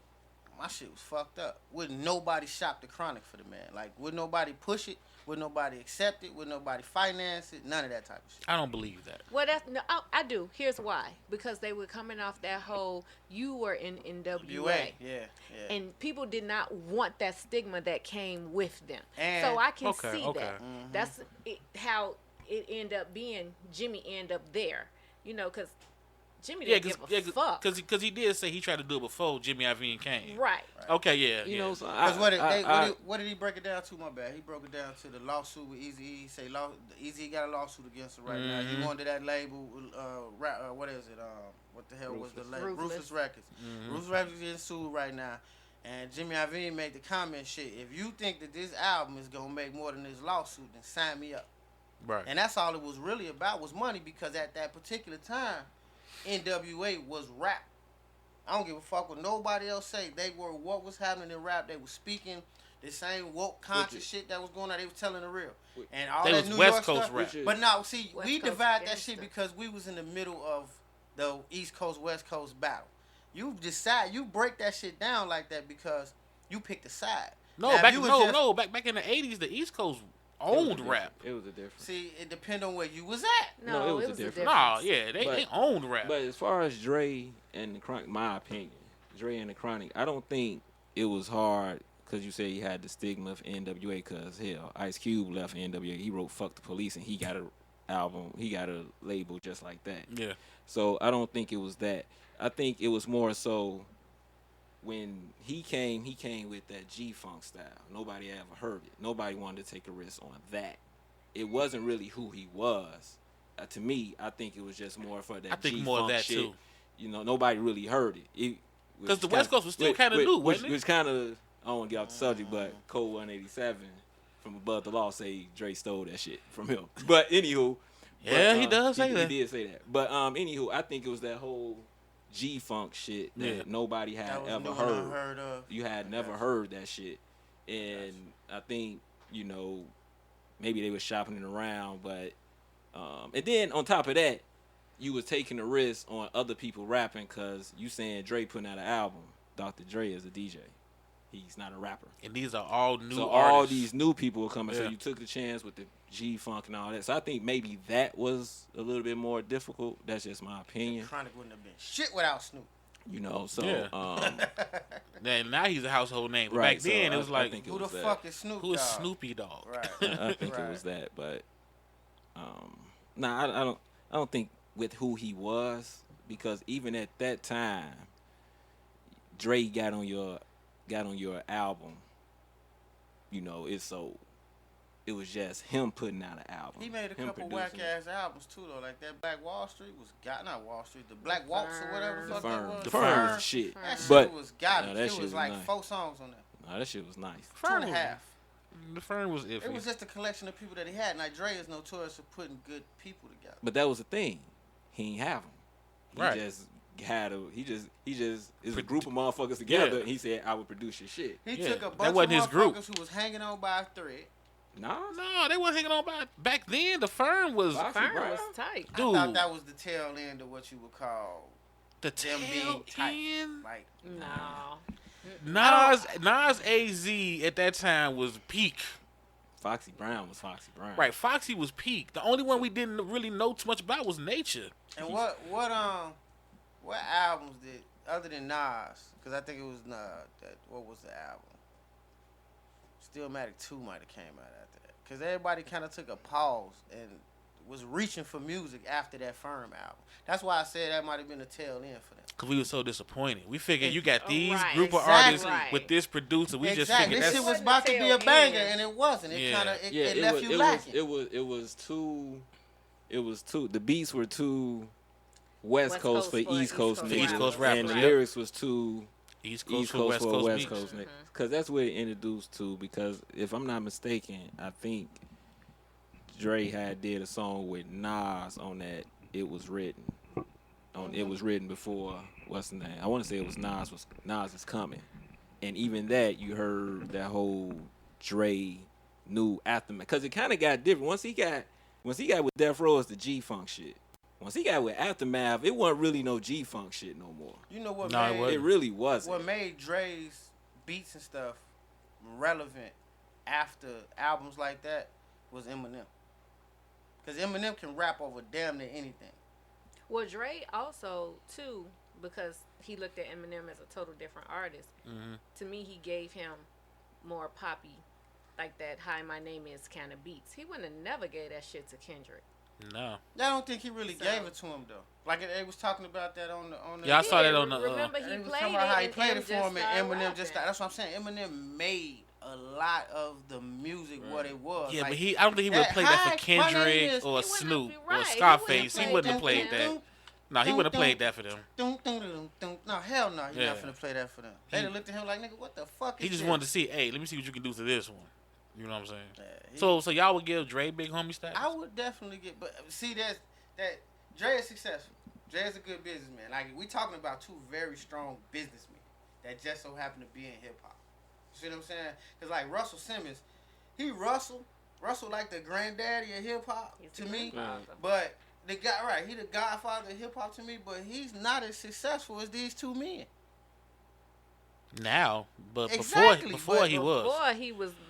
my shit was fucked up. Wouldn't nobody shop the Chronic for the man? Like would nobody push it? Would nobody accept it? Would nobody finance it? None of that type of shit. I don't believe that. Well, that's no, I do. Here's why: because they were coming off that whole you were in NWA, Yeah. and people did not want that stigma that came with them. And- So I can Okay, see okay. that. That's how it ended up being. Jimmy ended up there, because Jimmy Yeah, didn't give a fuck. because he did say he tried to do it before Jimmy Iovine came. Right. Okay, yeah. You yeah. know, so Because I- what did he break it down to? My bad. He broke it down to the lawsuit with Eazy-E. He say Eazy-E got a lawsuit against him right now. He wanted that label. What is it? What the hell was the label? Ruthless. Ruthless Records. Ruthless Records is getting sued right now. And Jimmy Iovine made the comment, "Shit, if you think that this album is gonna make more than this lawsuit, then sign me up." Right. And that's all it was really about, was money, because at that particular time, NWA was rap. I don't give a fuck what nobody else say. They were what was happening in rap. They were speaking the same woke conscious shit that was going on. They was telling the real. And all They that was New West York Coast stuff. rap. But now, see, West we Coast divide that gangster. shit because we was in the middle of the East Coast, West Coast battle. You break that shit down like that because you picked a side. No, Now, if back you was back in the 80s, the East Coast owned rap. It was a difference. See, it depend on where you was at. No, it it was was a a difference. difference. Nah, yeah, they But- owned rap. But as far as Dre and the Chronic, my opinion, Dre and the Chronic, I don't think it was hard because you say he had the stigma of NWA. Because hell, Ice Cube left NWA. He wrote "Fuck the Police" and he got a album. He got a label just like that. yeah. So I don't think it was that. I think it was more so when he came with that G-Funk style. Nobody ever heard it. Nobody wanted to take a risk on that. It wasn't really who he was. To me, I think it was just more for that I think G-Funk more of that, shit. too. Nobody really heard it. Because the West Coast was still kinda new, wasn't it? Which kind of, I don't want to get off the subject, but Code 187 from Above the Law say Dre stole that shit from him. But anywho. Yeah, he does say that. He did say that. But anywho, I think it was that whole G-Funk shit that Yeah. nobody had That was ever new and heard. unheard of. You had never heard that shit. And I think, maybe they were shopping it around, but and then on top of that, you was taking a risk on other people rapping because you saying Dre putting out an album. Dr. Dre is a DJ. he's not a rapper. And these are all new So artists. all these new people were coming. Yeah. So you took the chance with the G-Funk and all that. So I think maybe that was a little bit more difficult. That's just my opinion. Chronic wouldn't have been shit without Snoop. You know, so Yeah. Now he's a household name. But Right, back then so it was I like, think it Who the was that. fuck is Snoop? who is Dogg? Snoopy Dogg? Right. I think Right. it was that, but I don't think with who he was, because even at that time, Dre got on your album. You know, it was just him putting out an album. He made a him couple producing whack it. ass albums too though, like that Black Wall Street was not Wall Street, the Black Waltz or whatever The fuck that Firm. was. The Firm was shit. That shit But was no, garbage. that It shit was was like nice. 4 songs on that. No, that shit was nice. 2.5. The Fern was iffy. It was just a collection of people that he had. Like Dre is notorious for putting good people together. But that was the thing. He ain't have them. He Right. just had he just is a group of motherfuckers together. Yeah. And he said, "I would produce your shit." He Yeah, took a that bunch of wasn't his group. motherfuckers who was hanging on by a thread. Nah, No, they weren't hanging on by back then. The Fern was Foxy Fern Brown? was tight. dude. I thought that was the tail end of what you would call the them tail being tight. end. Like No. Nas AZ at that time was peak. Foxy Brown was Foxy Brown. Right, Foxy was peak. The only one we didn't really know too much about was Nature. and what albums did other than Nas? Because I think it was what was the album? Stillmatic 2 might have came out after that. Because everybody kind of took a pause and was reaching for music after that Firm album. That's why I said that might have been a tail end for them. Because we were so disappointed. We figured you got these Right. group of Exactly. artists Right. with this producer. We just Exactly. figured This that's shit was about to be a Tail banger, end. and it wasn't. It Yeah. kind of Yeah, it left you lacking. It was too. The beats were too West Coast for East Coast niggas, East Coast and rappers, the yep. lyrics was too East Coast East for Coast West for Coast West beats. Coast niggas. Because that's where it introduced to. Because if I'm not mistaken, I think Dre had did a song with Nas on that. It was written. It was written before what's the name? I want to say it was Nas is coming, and even that you heard that whole Dre new aftermath, because it kind of got different once he got with Death Row. It's the G-Funk shit. Once he got with Aftermath, it wasn't really no G-Funk shit no more. You know what No, it made wasn't. It really wasn't. what made Dre's beats and stuff relevant after albums like that was Eminem. Because Eminem can rap over damn near anything. Well, Dre also, too, because he looked at Eminem as a total different artist, to me, he gave him more poppy, like that Hi, My Name Is kind of beats. He wouldn't have never gave that shit to Kendrick. No. I don't think he really So- gave it to him though. Like they was talking about that on the. Yeah, I saw that on the. Remember, he They was played talking it, about how he and played M it for just him, and started Eminem just. rapping. That's what I'm saying. Eminem made a lot of the music what it was. Yeah, like, but I don't think he would have played that for Hi, my name Kendrick is- or He wouldn't Snoop have- or right, he Scarface. He wouldn't wouldn't have have played played that. No, he wouldn't have played that for them. No, hell no. You're Yeah. not finna play that for them. They'd have looked at him like, nigga, what the fuck is He just this? wanted to see, hey, let me see what you can do to this one. You know what I'm saying? Yeah, he- So y'all would give Dre big homie status? I would definitely get, but see that Dre is successful. Dre is a good businessman. Like we talking about two very strong businessmen that just so happen to be in hip hop. You see what I'm saying? Because like Russell Simmons, he Russell like the granddaddy of hip hop He's to the me. godfather. But the guy, right? He the godfather of hip hop to me. But he's not as successful as these two men. Now, but Exactly, before but he was.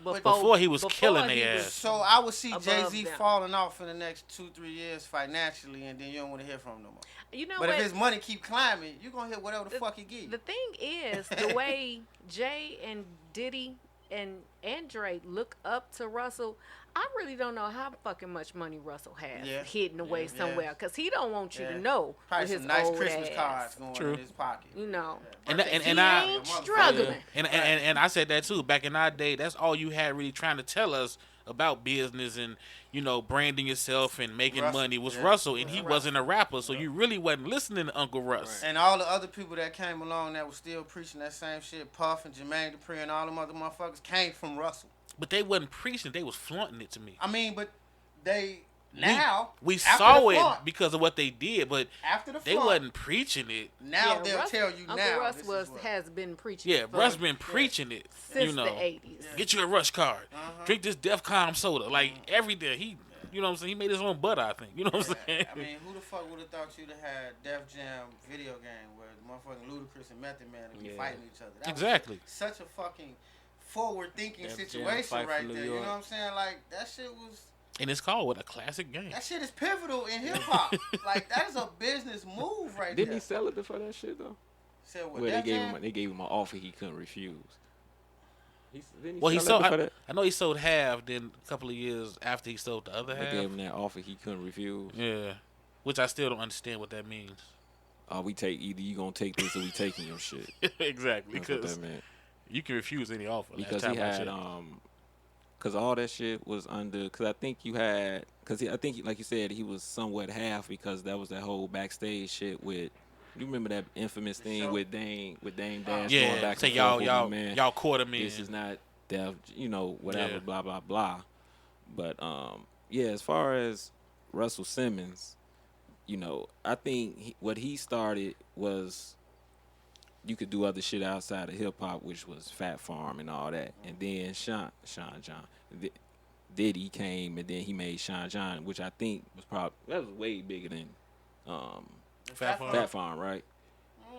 Before he was killing he their was- ass. So I would see Above Jay-Z them. falling off in the next 2-3 years financially, and then you don't want to hear from him no more. You know But what? if his money keep climbing, you're gonna hit whatever the fuck he give you. The thing is, the way Jay and Diddy and Dre look up to Russell, I really don't know how fucking much money Russell has Yeah. hidden away Yeah. somewhere, because he don't want you Yeah. to know Probably with his some nice old Christmas ass. cards going True. in his pocket. You know, And Birthday and he I- ain't motherfucker. struggling. And I said that too. Back in our day, that's all you had really trying to tell us about business and, you know, branding yourself and making Russell, money was yeah. Russell, and he Russell. wasn't a rapper, so you really wasn't listening to Uncle Russ. And all the other people that came along that was still preaching that same shit, Puff and Jermaine Dupri and all them other motherfuckers came from Russell. But they wasn't preaching; they was flaunting it to me. I mean, but they now we after saw the it flaunt, because of what they did, but after the they flaunt, wasn't preaching it. Now Yeah, they'll Russ- tell you Uncle now. Russ this was is what. has been preaching. Yeah, for- Russ been preaching it. since You know, the 80s. get you a rush card, Uh-huh. drink this DEF CON soda, like every day. You know what I'm saying? He made his own butter, I think. You know what I'm saying? I mean, who the fuck would have thought you'd have had Def Jam video game where the motherfucking Ludacris and Method Man would be fighting each other? That Exactly. was such a fucking forward-thinking Def Jam situation fight for right New there. You York. know what I'm saying? Like, that shit was... And it's called a classic game. That shit is pivotal in hip-hop. Like, that is a business move right Didn't there. he sell it for that shit though? Said what, Well, they Def gave Jam? him an offer he couldn't refuse. Well, he sell sold. it for that? I know he sold half. Then a couple of years after he sold the other They half. gave him that offer he couldn't refuse. Yeah, which I still don't understand what that means. We take either you gonna take this or we taking your shit. Exactly, That's what because that meant. you can refuse any offer. Because last he time I had checked. because all that shit was under. Because I think you had. Because I think, like you said, he was somewhat half because that was that whole backstage shit with. You remember that infamous thing show? with Dame Dash going Yeah, back say and forth y'all over, man. y'all caught him in. This is not Def, whatever, Yeah. blah blah blah. But yeah, as far as Russell Simmons, I think what he started was you could do other shit outside of hip hop, which was Fat Farm and all that, and then Sean John Diddy came and then he made Sean John, which I think was that was way bigger than Fat Farm. Fat Farm, right?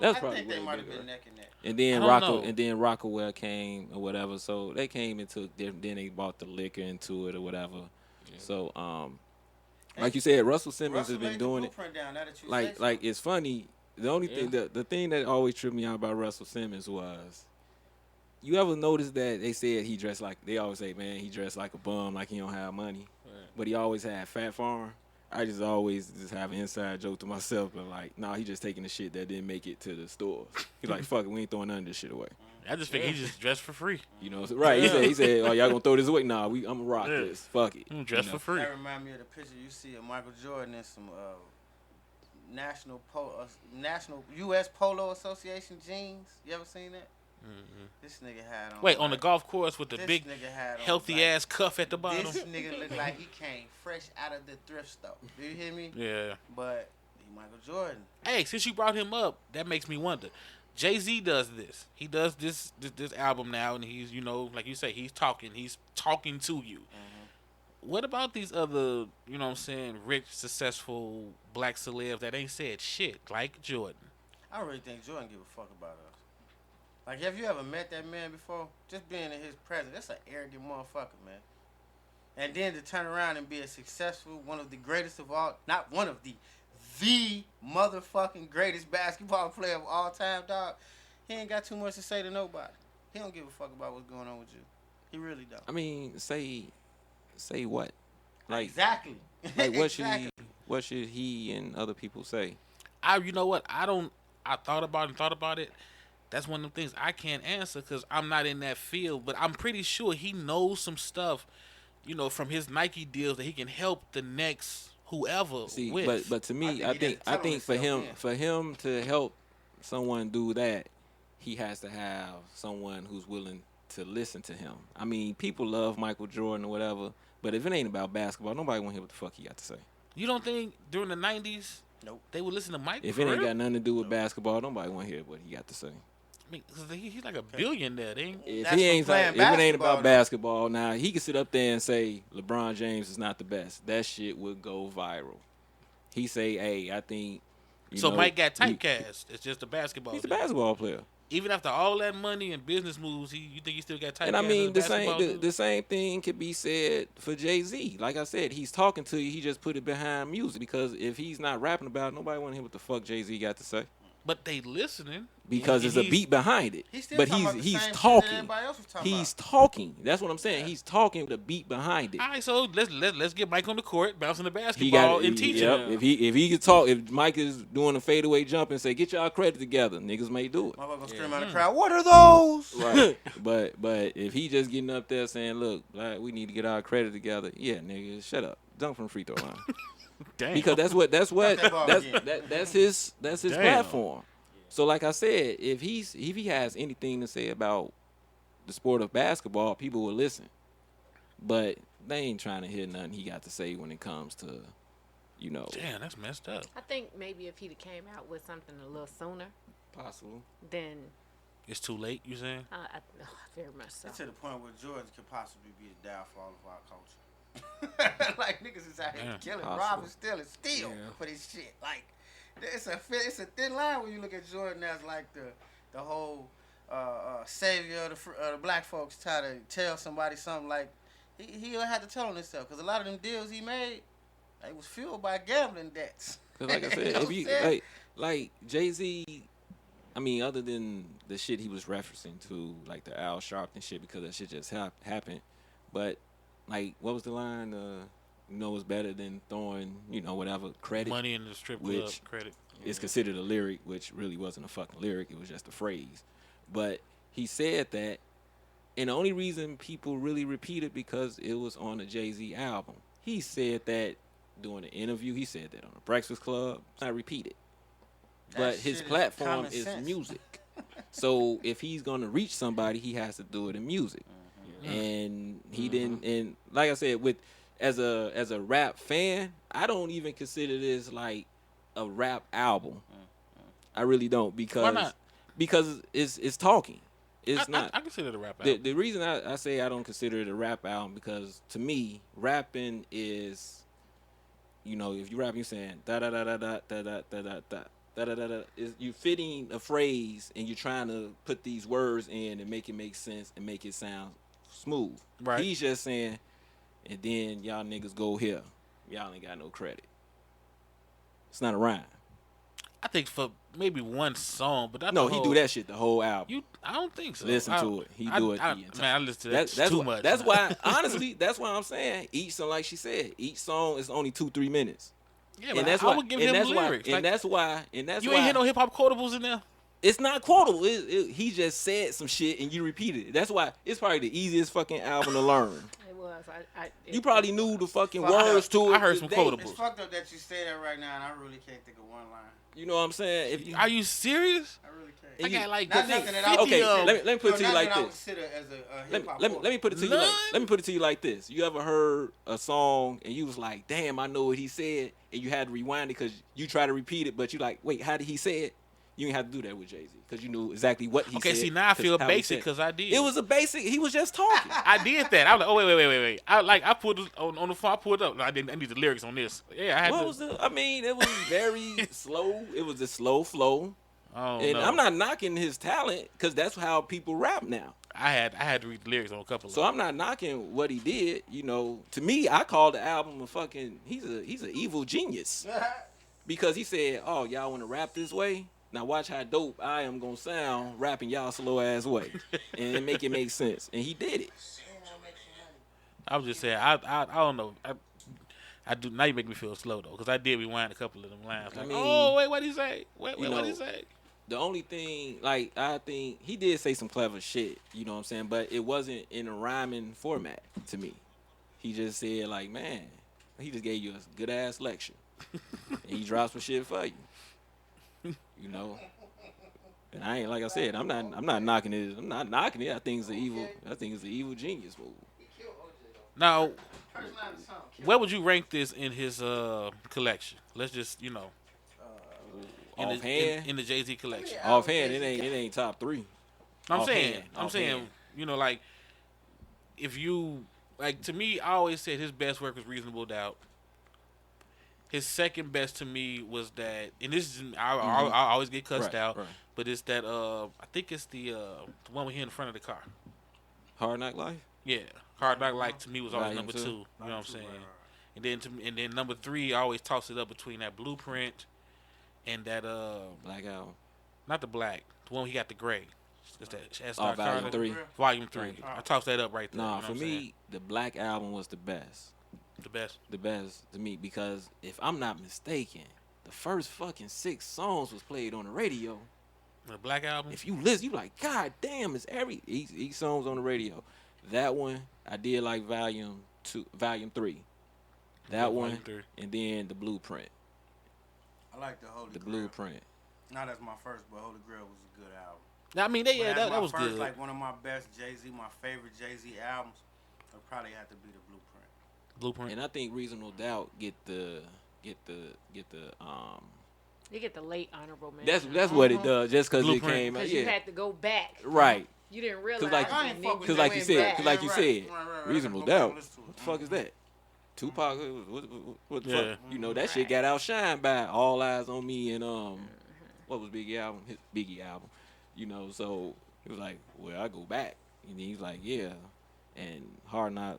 That's I probably think they way might have bigger. been neck and neck. And then I don't know. and then Rockaway came or whatever. So they came and took then they bought the liquor into it or whatever. Yeah. So like you said, Russell Simmons Russell has been laid the doing it. blueprint down, now that you say so. Like it's funny. The only thing the thing that always tripped me out about Russell Simmons was you ever notice that they said he dressed like they always say, man, he dressed like a bum, like he don't have money. Right. But he always had Fat Farm. I just always have an inside joke to myself, but like, nah, he just taking the shit that didn't make it to the stores. He's like, fuck it, we ain't throwing none of this shit away. I just think he just dressed for free. So, right? He said, oh, y'all gonna throw this away? Nah, I'm gonna rock this. Fuck it. Dressed for free. That remind me of the picture you see of Michael Jordan in some national U.S. Polo Association jeans. You ever seen that? Mm-hmm. This nigga had on. Wait, on the golf course with the this big, nigga had on, healthy ass cuff at the bottom. This nigga looked like he came fresh out of the thrift store. Do you hear me? Yeah. But he Michael Jordan. Hey, since you brought him up, that makes me wonder. Jay-Z does this. He does this album now, and he's, like you say, he's talking to you. Mm-hmm. What about these other, rich, successful black celebs that ain't said shit, like Jordan? I don't really think Jordan give a fuck about us. Like, have you ever met that man before? Just being in his presence, that's an arrogant motherfucker, man. And then to turn around and be a successful, one of the greatest of all, not one of the motherfucking greatest basketball player of all time, dog. He ain't got too much to say to nobody. He don't give a fuck about what's going on with you. He really don't. I mean, say what? Like exactly. Like what should he and other people say? You know what? I thought about it. That's one of the things I can't answer because I'm not in that field. But I'm pretty sure he knows some stuff, from his Nike deals that he can help the next whoever with. But to me, I think for him to help someone do that, he has to have someone who's willing to listen to him. I mean, people love Michael Jordan or whatever, but if it ain't about basketball, nobody want to hear what the fuck he got to say. You don't think during the 90s, nope, they would listen to Mike? If it ain't got nothing to do with basketball, nobody want to hear what he got to say. I mean, cause he's like a billionaire. If it ain't about basketball, now he can sit up there and say LeBron James is not the best. That shit would go viral. He say, "Hey, I think." Mike got typecast. It's just a basketball. He's a basketball player. Even after all that money and business moves, you think he still got typecast? And I mean, the same thing could be said for Jay-Z. Like I said, he's talking to you. He just put it behind music because if he's not rapping about it, nobody want to hear what the fuck Jay-Z got to say. But they listening because there's a beat behind it. He's talking. He's talking. That's what I'm saying. Yeah. He's talking with a beat behind it. All right, so let's get Mike on the court, bouncing the basketball and teaching. Yep. If he could talk, if Mike is doing a fadeaway jump and say, "Get y'all credit together," niggas may do it. I'm gonna scream out the crowd. What are those? Right. but if he just getting up there saying, "Look, like, we need to get our credit together," yeah, nigga, shut up, dunk from the free throw line. Damn. Because that's his platform. So like I said, if he has anything to say about the sport of basketball, people will listen. But they ain't trying to hear nothing he got to say when it comes to, Damn, that's messed up. I think maybe if he'd came out with something a little sooner, possible, then it's too late. You saying? Very much so. It's to the point where Jordan could possibly be the downfall of our culture. Like niggas is out here killing, possible. robbing, steal for this shit. Like it's a thin line when you look at Jordan as like the whole savior of the black folks. Try to tell somebody something like he had to tell on himself because a lot of them deals he made, it was fueled by gambling debts. Because like I said, You know if you like Jay-Z, I mean, other than the shit he was referencing to, like the Al Sharpton shit, because that shit just happened. But like, what was the line? It's better than throwing, whatever credit. Money in the strip club which credit. is considered a lyric, which really wasn't a fucking lyric. It was just a phrase. But he said that, and the only reason people really repeat it because it was on a Jay-Z album. He said that during an interview. He said that on the Breakfast Club. It's not repeated. But his platform is music. So if he's gonna reach somebody, he has to do it in music. And he didn't. And like I said, as a rap fan, I don't even consider this like a rap album. I really don't because Why not? Because it's talking. It's not. I consider it a rap album. The reason I say I don't consider it a rap album because to me, rapping is, if you rap, you saying da da da da da da da da da da. Da, da, da, da. You fitting a phrase and you're trying to put these words in and make it make sense and make it sound smooth. Right. He's just saying, and then y'all niggas go here. Y'all ain't got no credit. It's not a rhyme. I think for maybe one song, but not No, the he whole, do that shit the whole album. I don't think so. Listen to it. He do it the entire. Man, I listen to that That's too why, much. That's why, honestly, that's why I'm saying each song, like she said, each song is only 2-3 minutes. Yeah, but I would give him lyrics. And that's why. You ain't hear no hip hop quotables in there. It's not quotable. He just said some shit and you repeated it. That's why it's probably the easiest fucking album to learn. It was. You probably knew the fucking words to it. I heard some today. quotables. It's fucked up that you say that right now, and I really can't think of one line. You know what I'm saying? Are you serious? I really can't. I got like Not the nothing that 50 I Okay, of let me put it to you not like that I would this. consider as a hip hop. Let me put it to you like let me put it to you like this. You ever heard a song and you was like, "Damn, I know what he said," and you had to rewind it because you try to repeat it, but you like, "Wait, how did he say it?" You didn't have to do that with Jay-Z because you knew exactly what he said. Okay, see, now I feel how he basic said because I did. it was a basic. He was just talking. I did that. I was like, oh wait. I put it on the phone. I pulled it up. No, I didn't. I need the lyrics on this. Yeah, I had What to. was the? I mean, it was very slow. It was a slow flow. Oh, And no. I'm not knocking his talent because that's how people rap now. I had to read the lyrics on a couple. So of I'm not knocking what he did. To me, I call the album a fucking. He's an evil genius because he said, "Oh, y'all want to rap this way? Now watch how dope I am gonna sound rapping y'all slow ass way, and make it make sense." And he did it. I was just saying. I don't know. I do. Now you make me feel slow though, because I did rewind a couple of them lines. Like, I mean, oh wait, what he say? Wait, you what know, he say? The only thing, like, I think he did say some clever shit, you know what I'm saying? But it wasn't in a rhyming format to me. He just said, like, man, he just gave you a good ass lecture. And he dropped some shit for you. And I ain't, like I said, I'm not knocking it. I'm not knocking it. I think it's an evil genius move. Now, where would you rank this in his collection? Let's just, Offhand, in the Jay-Z collection. offhand, it ain't top 3. I'm Offhand. saying, like, if you, like, to me, I always said his best work was Reasonable Doubt. His second best to me was that, and this is, I always get cussed out, right. but it's that, I think it's the one we hear in front of the car. Hard Knock Life. Yeah, Hard Knock Life to me was always Volume number 2. 2. You know what I'm saying? And then number 3, I always toss it up between that Blueprint and that Black Album. not the black, the one he got the gray. It's that Volume 3. Volume 3. I tossed that up right there. Nah, you know for what I'm me, saying? the Black Album was the best. The best. The best to me because if I'm not mistaken, the first fucking 6 songs was played on the radio. The Black Album. If you listen, you like, God damn, it's each song's on the radio. That one, I did like Volume 3. That one, 3. and then the Blueprint. I like the Holy The Grail. Blueprint. Not as my first, but Holy Grail was a good album. I mean, But yeah, as that my was first, good. Like one of my best Jay-Z, my favorite Jay-Z albums, would probably have to be the Blueprint. Blueprint. And I think Reasonable Doubt get the You get the late honorable mention. that's what it does just because it Blueprint. came out. Because you had to go back. Right. You didn't realize. like- I ain't fuck with Because like you that. said, Right. Reasonable Right. Doubt. Listen to it. What the fuck is that? Tupac, what the Yeah. fuck? You know, that shit got outshined by All Eyes on Me and what was Biggie album? His Biggie album. You know, so he was like, well, I go back. And he's like, yeah. And Hard Knock.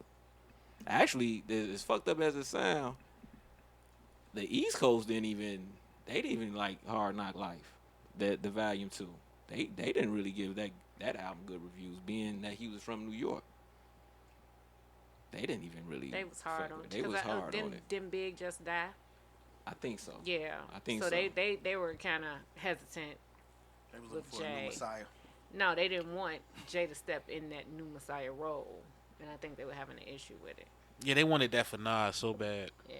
Actually, as fucked up as it sound, the East Coast didn't even like Hard Knock Life, the volume 2. They didn't really give that album good reviews, being that he was from New York. They didn't even really. They was hard on it. They was hard on it. Didn't Big just die? I think so. Yeah. I think so. So they were kind of hesitant. They was with looking for a Jay. new Messiah. No, they didn't want Jay to step in that new Messiah role, and I think they were having an issue with it. Yeah, they wanted that for Nas so bad. Yeah.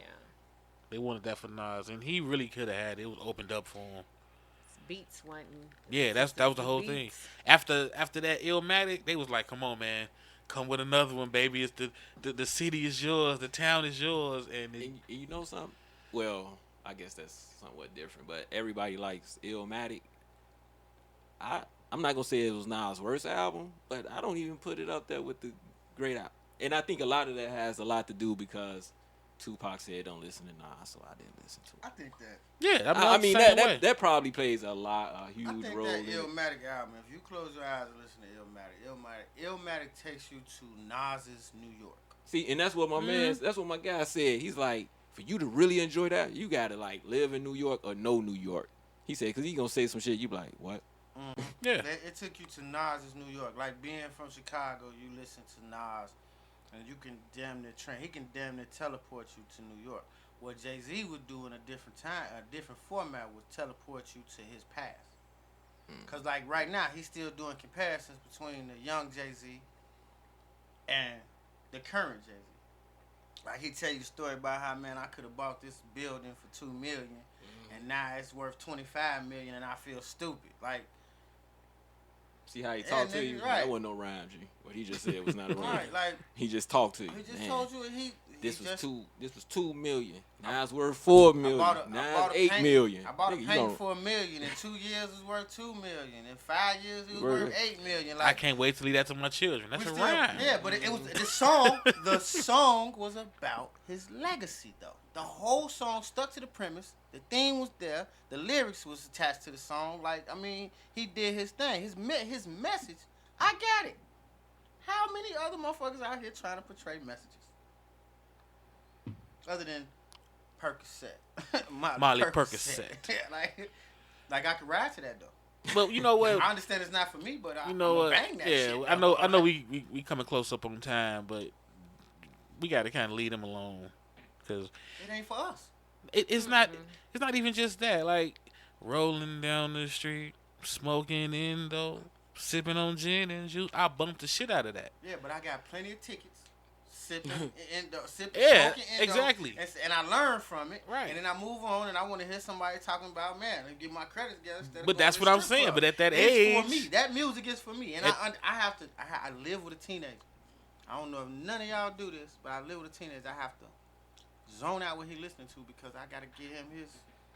They wanted that for Nas, and he really could have had it. It was opened up for him. Beats wasn't. Yeah, that was the whole thing. After that Illmatic, they was like, "Come on, man, come with another one, baby. It's the city is yours, the town is yours." And you know something? Well, I guess that's somewhat different, but everybody likes Illmatic. I'm not gonna say it was Nas' worst album, but I don't even put it up there with the great album. And I think a lot of that has a lot to do because Tupac said don't listen to Nas, so I didn't listen to it. I think that. yeah, I mean same way. that probably plays a huge I think role. that in it. Illmatic album, if you close your eyes and listen to Illmatic takes you to Nas's New York. See, and that's what that's what my guy said. He's like, for you to really enjoy that, you gotta like live in New York or know New York. He said, because he's gonna say some shit, you be like, what? Yeah. It took you to Nas's New York. Like being from Chicago, you listen to Nas, and you can damn near he can damn near teleport you to New York. What Jay-Z would do in a different time, a different format, would teleport you to his past. Cause like right now, he's still doing comparisons between the young Jay-Z and the current Jay-Z. Like he tell you the story about how, man, I could have bought this building for $2 million, and now it's worth $25 million, and I feel stupid. Like. See how he talked to you? Right. That wasn't no rhyme, G. What he just said was not a rhyme. Right, like He just talked to you. he just Man, told you this was $2 million. Now it's worth $4 million. I Now bought it's $8 million. I bought a Nigga, you paint gonna- for $1 million. In 2 years, it's worth $2 million. In 5 years, it was worth $8 million. I can't wait to leave that to my children. That's a rhyme. Yeah, but it was the song. The song was about his legacy, though. The whole song stuck to the premise. The theme was there. The lyrics was attached to the song. Like, I mean, he did his thing. His message. I got it. How many other motherfuckers out here trying to portray messages? Other than Percocet. Molly Percocet. Yeah, like I could ride to that though. But you know what? I understand it's not for me, but You know what? bang that Yeah, shit. I know. We coming close up on time, but we got to kind of leave them alone because It ain't for us. it's not. It's not even just that. Like rolling down the street, smoking Indo, sipping on gin and juice. I bumped the shit out of that. Yeah, but I got plenty of tickets. Sipping Yeah, smoking Indo, exactly. and I learned from it. Right. And then I move on, and I want to hear somebody talking about, man, and get my credit together. Instead of But going that's to what I'm strip saying. club. But at that It's age, for me. That music is for me, and I live with a teenager. I don't know if none of y'all do this, but I live with a teenager. I have to zone out what he listening to because I got to give him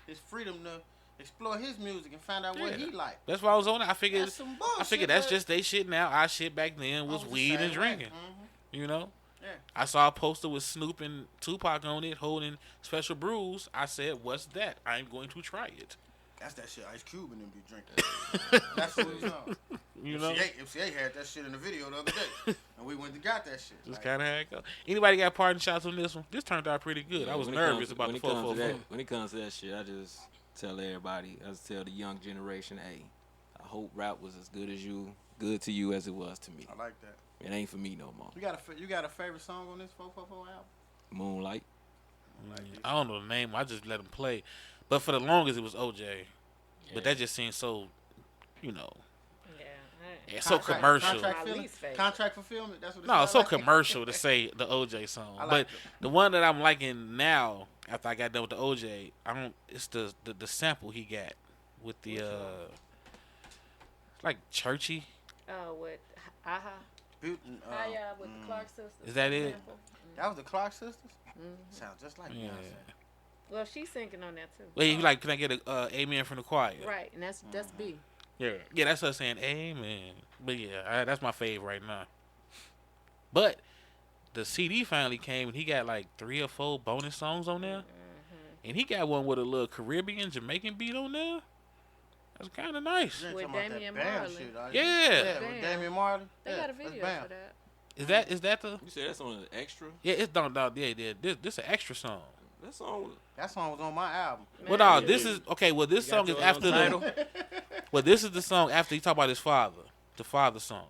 his freedom to explore his music and find out what he like. That's why I was on it. I figured. That's some bullshit, I figured that's but- just they shit now. Our shit back then was I the weed same and way. drinking. Mhm. You know. Yeah. I saw a poster with Snoop and Tupac on it holding special brews. I said, "What's that? I'm going to try it." That's that shit Ice Cube and them be drinking. That's what we know. You know. MCA had that shit in the video the other day, and we went and got that shit. Just Like, kind of how it go. Anybody got parting shots on this one? This turned out pretty good. Yeah, I was when it nervous comes- about when the it comes to 444. that- When it comes to that shit, I just tell everybody, I just tell the young generation, hey, I hope rap was as good to you as it was to me. I like that. It ain't for me no more. You got a favorite song on this 444 album? Moonlight. I don't know the name. I just let him play. But for the longest, it was OJ. But that just seems so, you know, Yeah. it's so commercial. Contract, My feeling, least favorite. contract fulfillment. That's what it No, it's sounds so like. commercial to say the OJ song. I like But it. the one that I'm liking now, after I got done with the OJ, it's the sample he got with the like churchy. With Aha. Aya with the Clark sisters. Is that it? sample. That was the Clark sisters? Mhm. Sounds just like Yeah. Beyonce. Well, she's singing on that too. Wait, you like? Can I get a amen from the choir? Right, and that's B. Yeah, that's her saying amen. But yeah, that's my fave right now. But the CD finally came, and he got like 3 or 4 bonus songs on there. And he got one with a little Caribbean, Jamaican beat on there. That's kind of nice. You ain't With talking about that Damian Bam Marley. shit, are you? Yeah. Yeah, Bam. with Damian Marley. They Yeah, got a that's video Bam. for that. Is that the? You said that's on an extra. Yeah, it's don't yeah. This an extra song. That song. That song was on my album. Well, Man, no, this is okay. Well, this You got song is yours after on title? the. Well, this is the song after he talk about his father, the father song.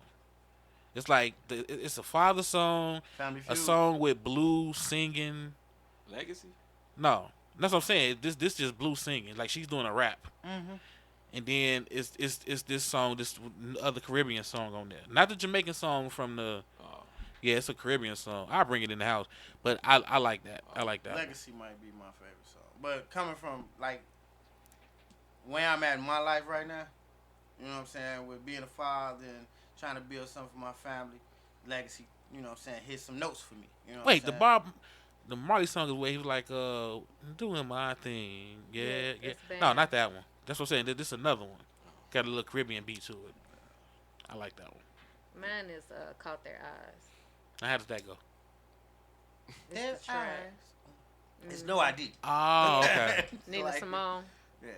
It's like it's a father song, Family a Feud. song with Blue singing. Legacy. No, that's what I'm saying. This just Blue singing, like she's doing a rap. Mm-hmm. And then it's this song, this other Caribbean song on there. Not the Jamaican song from the. Oh. Yeah, it's a Caribbean song. I'll bring it in the house, but I like that. I like that. Legacy might be my favorite song. But coming from, like, where I'm at in my life right now, you know what I'm saying, with being a father and trying to build something for my family, Legacy, you know what I'm saying, hit some notes for me. You know what Wait, I'm the saying? The Marley song is where he was like, doing my thing. Yeah. it's No, bad. not that one. That's what I'm saying. This is another one. Got a little Caribbean beat to it. I like that one. Mine is Caught Their Eyes. Now, how does that go? It's Their the track. eyes. It's no ID. Oh, okay. Nina Like- Simone. Yeah.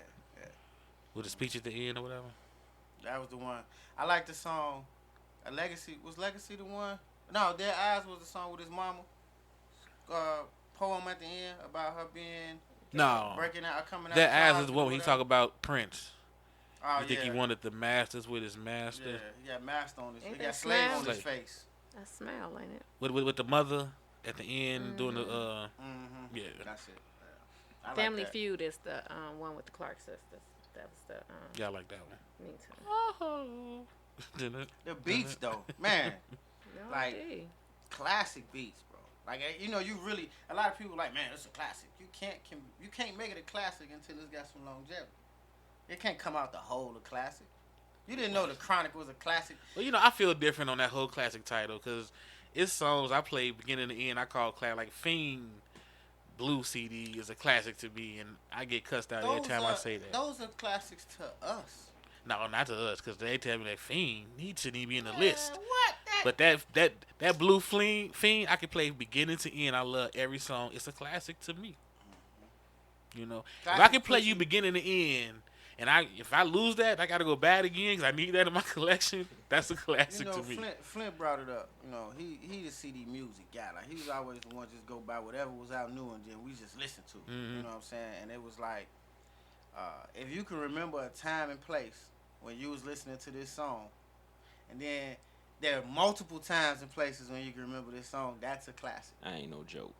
With the speech at the end or whatever. That was the one. I like the song. Legacy was Legacy the one? No, Their Eyes was the song with his mama. Poem at the end about her being No. breaking out, coming out. That of ass is closet the or one when he whatever. talk about Prince. Oh, You think he yeah. wanted the masters with his master? Yeah, he got master on his. Ain't He that got slave on Smile? his face. I smell, ain't it? With the mother at the end doing the Mm-hmm. yeah. That's it. Yeah. I Family like that. Feud is the one with the Clark sisters. That was the Yeah, I like that one. me too. Oh. The beats though, man, No, Like- gee. classic beats, bro. Like you know, you really a lot of people like, man, it's a classic. You can't make it a classic until it's got some longevity. It can't come out the whole of classic. You didn't know the Chronic was a classic. Well, you know, I feel different on that whole classic title because it's songs I play beginning to end. I call classic. Like Fiend Blue CD is a classic to me, and I get cussed out every time I say that. Those are classics to us. No, not to us, because they tell me that Fiend, he shouldn't even be in the list. What? But that Blue Fiend, I can play beginning to end. I love every song. It's a classic to me. You know, if I Classic can play puts you you- beginning to end, and if I lose that, I gotta go bad again because I need that in my collection. That's a classic You know, to me. Flint brought it up. You know, he the CD music guy. Like he was always the one just go by whatever was out new and then we just listen to it. Mhm. You know what I'm saying? And it was like, if you can remember a time and place when you was listening to this song, and then there are multiple times and places when you can remember this song, that's a classic. I ain't no joke.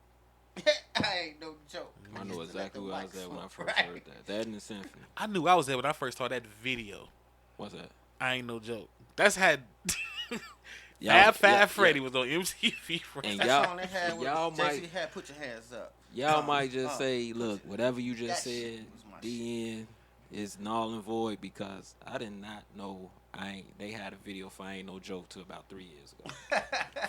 I ain't no joke. I know Just to let exactly the where I mic was at when I smoke, first right? heard that. That and the symphony. I knew I was there when I first saw that video. What's that? I ain't no joke. That's had Y'all- Fab yeah, Freddy was on MTV. And That y'all- song they had with y'all JC might- had Put Your Hands Up. Y'all might just say, look, whatever you just That shit said, was my the end is null and void because I did not know they had a video for I Ain't No Joke till about 3 years ago.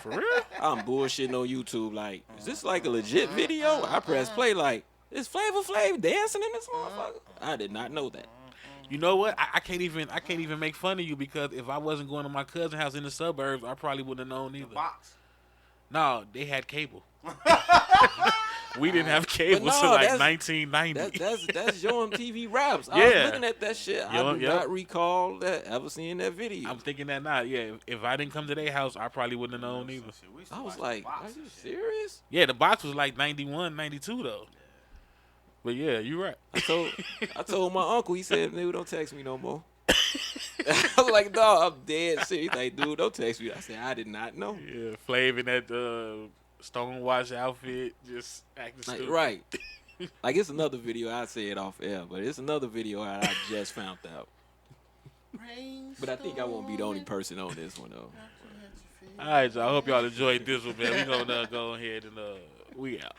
For real? I'm bullshitting on YouTube like, is this like a legit video? I press play like, is Flavor Flav dancing in this motherfucker? I did not know that. You know what? I can't even make fun of you because if I wasn't going to my cousin's house in the suburbs, I probably wouldn't have known either. Box. No, they had cable. We didn't have cable no, till like that's- 1990. That's your MTV raps. I Yeah. was looking at that shit. I do Yup. not recall that ever seeing that video. I'm thinking that now. Yeah, if I didn't come to their house, I probably wouldn't have known either. I was like, are you serious? Yeah, the box was like 91, 92 though. But yeah, you're right. I told my uncle, he said, nigga, don't text me no more. I was like, dog, I'm dead serious. He's like, dude, don't text me. I said, I did not know. Yeah, Flav in that Stonewash outfit, just acting Like, stupid. right. Like, it's another video, I say it off air, but it's another video that I just found out. But I think I won't be the only person on this one, though. All right, y'all. I hope y'all enjoyed this one, man. We're going to go ahead and we out.